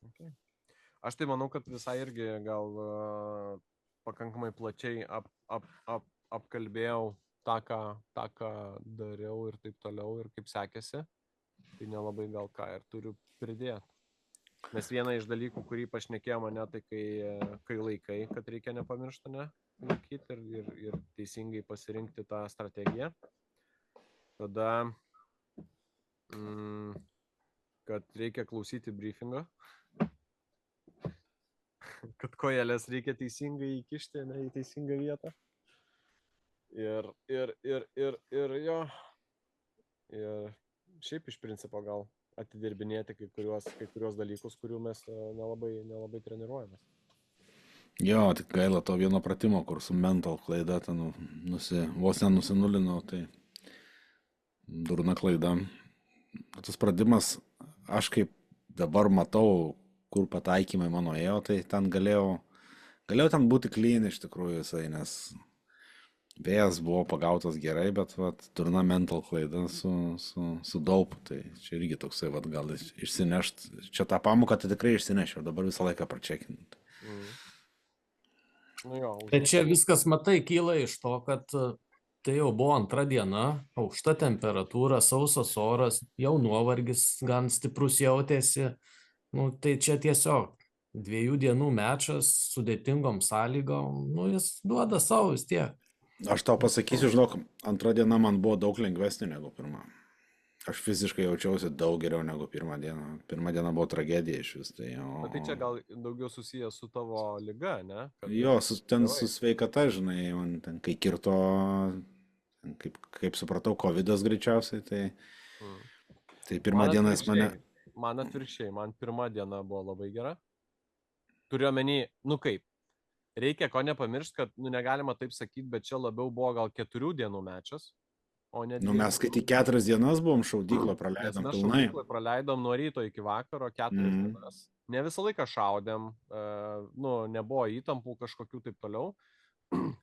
Okay. Aš tai manau, kad visai irgi gal pakankamai plačiai apkalbėjau tą, ką dariau ir taip toliau ir kaip sekėsi, tai nelabai gal ką ir turiu pridėti. Nes viena iš dalykų, kurį pašnekėjo mane, tai kai laikai, kad reikia nepamiršti, laikyti ir teisingai pasirinkti tą strategiją. Tada, kad reikia klausyti briefingą, kad kojelės reikia teisingai įkišti, ne į teisingą vietą. Ir jo. Ir šiaip iš principo gal atidirbinėti kai kuriuos dalykus, kurių mes nelabai treniruojamės. Jo, tik gaila to vieno pratimo, kur su mental klaida ten vos nenusinulinau, tai durna klaida. Tas pradimas, aš kaip dabar matau, kur pataikymai mano ėjo, tai ten galėjau ten būti clean iš tikrųjų visai, nes vėjas buvo pagautas gerai, bet durna mental klaida su daupu, tai čia irgi toksai, gal išsinešt, čia tą pamoką tai tikrai išsinešiau, dabar visą laiką pračekinant. Tai čia viskas, matai, kyla iš to, kad tai jau buvo antra diena, aukšta temperatūra, sausas oras, jau nuovargis gan stiprus jautėsi, tai čia tiesiog 2 dienų mečas sudėtingom sąlygom, jis duoda savo vis tiek. Aš tau pasakysiu, žinok, antra diena man buvo daug lengvesnė negu pirma. Aš fiziškai jaučiausi daug geriau negu pirmą dieną. Pirmą dieną buvo tragedija iš vis. Tai čia gal daugiau susijęs su tavo liga, ne? Jo, ten su sveikata, žinai, man ten kai kirto, kaip supratau, covidas greičiausiai, tai pirmą dieną jis mane... Man atvirkščiai, man pirma diena buvo labai gera. Turiu omeny, kaip. Reikia ko nepamiršti, kad negalima taip sakyti, bet čia labiau buvo gal 4 dienų mečas, o ne 2. Mes kai tik 4 dienas buvom šaudyklą praleidom pilnai. Mes šaudyklą praleidom nuo ryto iki vakaro 4 dienas. Ne visą laiką šaudėm, nebuvo įtampų kažkokių taip toliau,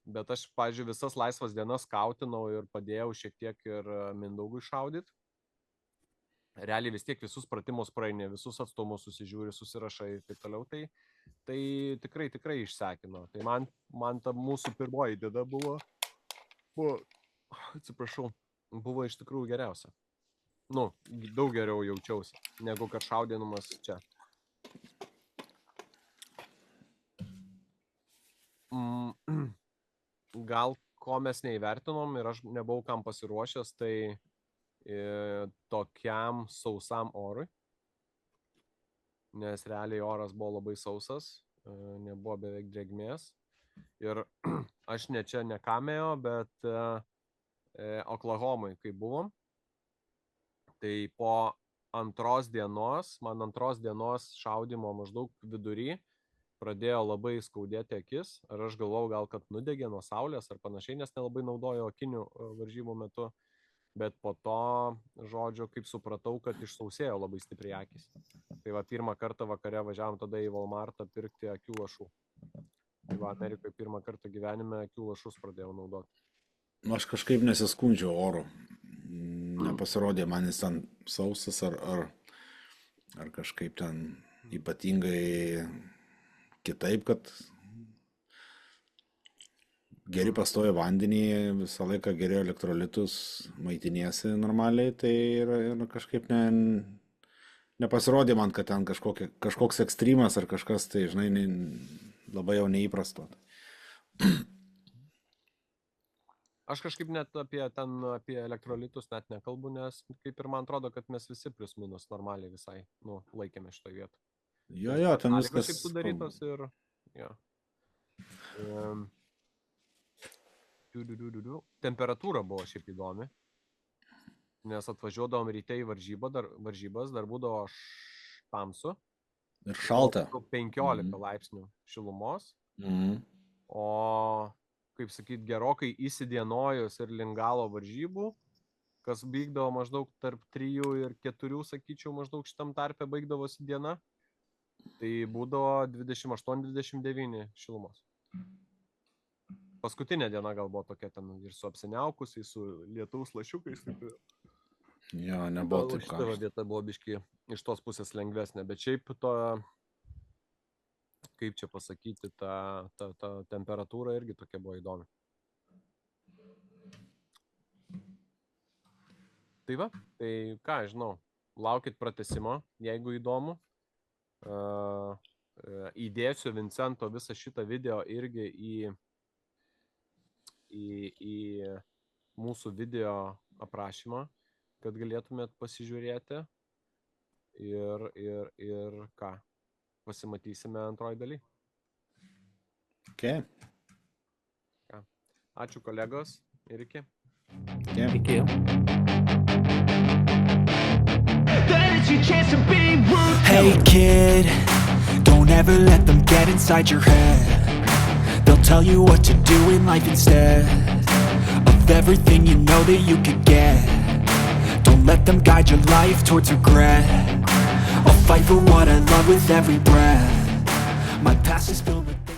bet aš, pavyzdžiui, visas laisvas dienas skautinau ir padėjau šiek tiek ir Mindaugui šaudyti. Realiai vis tiek visus pratimus praeini, visus atstumus susižiūri, susirašai ir taip toliau, tai tikrai išsekino. Tai man ta mūsų pirmoji diena buvo iš tikrųjų geriausia. Daug geriau jaučiausi, negu kad šaudinamas čia. Gal ko mes neįvertinom ir aš nebuvau kam pasiruošęs, tai tokiam sausam orui, nes realiai oras buvo labai sausas, nebuvo beveik drėgmės ir aš ne čia ne Kameo, bet Oklahomai, kai buvom, tai po antros dienos šaudymo maždaug vidury pradėjo labai skaudėti akis, ar aš galvojau gal, kad nudegė nuo saulės ar panašiai, nes nelabai naudojo akinių varžybų metu. Bet po to, žodžiu, kaip supratau, kad išsausėjo labai stipriai akys. Tai pirmą kartą vakare važiavom tada į Walmartą pirkti akių lašų. Tai Amerikoje pirmą kartą gyvenime akių lašus pradėjau naudoti. Aš kažkaip nesiskundžiau oru. Nepasirodė man jis ten sausas ar kažkaip ten ypatingai kitaip, kad geri pastoja vandenį, visą laiką geri elektrolitus, maitiniesi normaliai, tai ir kažkaip nepasirodė man, kad ten kažkoks ekstremas ar kažkas, tai žinai, labai jau neįprasto. Aš kažkaip net apie elektrolitus net nekalbu, nes kaip ir man atrodo, kad mes visi plius minus normaliai visai, laikėme šitą vietą. Jo, ten viskas. Kaip sudarytos ir, jo. Temperatūra buvo šiaip įdomi, nes atvažiuodavom ryte į varžybas, dar būdavo tamsu. Ir šalta. 15 laipsnių šilumos, o, kaip sakyt, gerokai įsidienojus ir link galo varžybų, kas baigdavo maždaug tarp 3 ir 4, sakyčiau, maždaug šitam tarpe baigdavosi diena, tai būdavo 28-29 šilumos. Paskutinė diena gal buvo tokia ten ir su apsiniaukusiai, su lietaus lašiukais. Jo, nebuvo taip karšta. Šitą vietą buvo biški iš tos pusės lengvesnė, bet šiaip to, kaip čia pasakyti, ta temperatūra irgi tokia buvo įdomi. Tai va, tai ką, žinau, laukit pratęsimo, jeigu įdomu. Įdėsiu Vincento visą šitą video irgi į mūsų video aprašymą, kad galėtumėt pasižiūrėti ir ką, pasimatysime antroji daly. Okay. Ačiū kolegos ir iki. Yeah. Iki. Hey kid, don't ever let them get inside your head. They'll tell you what to do in life instead of everything you know that you could get. Don't let them guide your life towards regret. I'll fight for what I love with every breath. My past is filled with things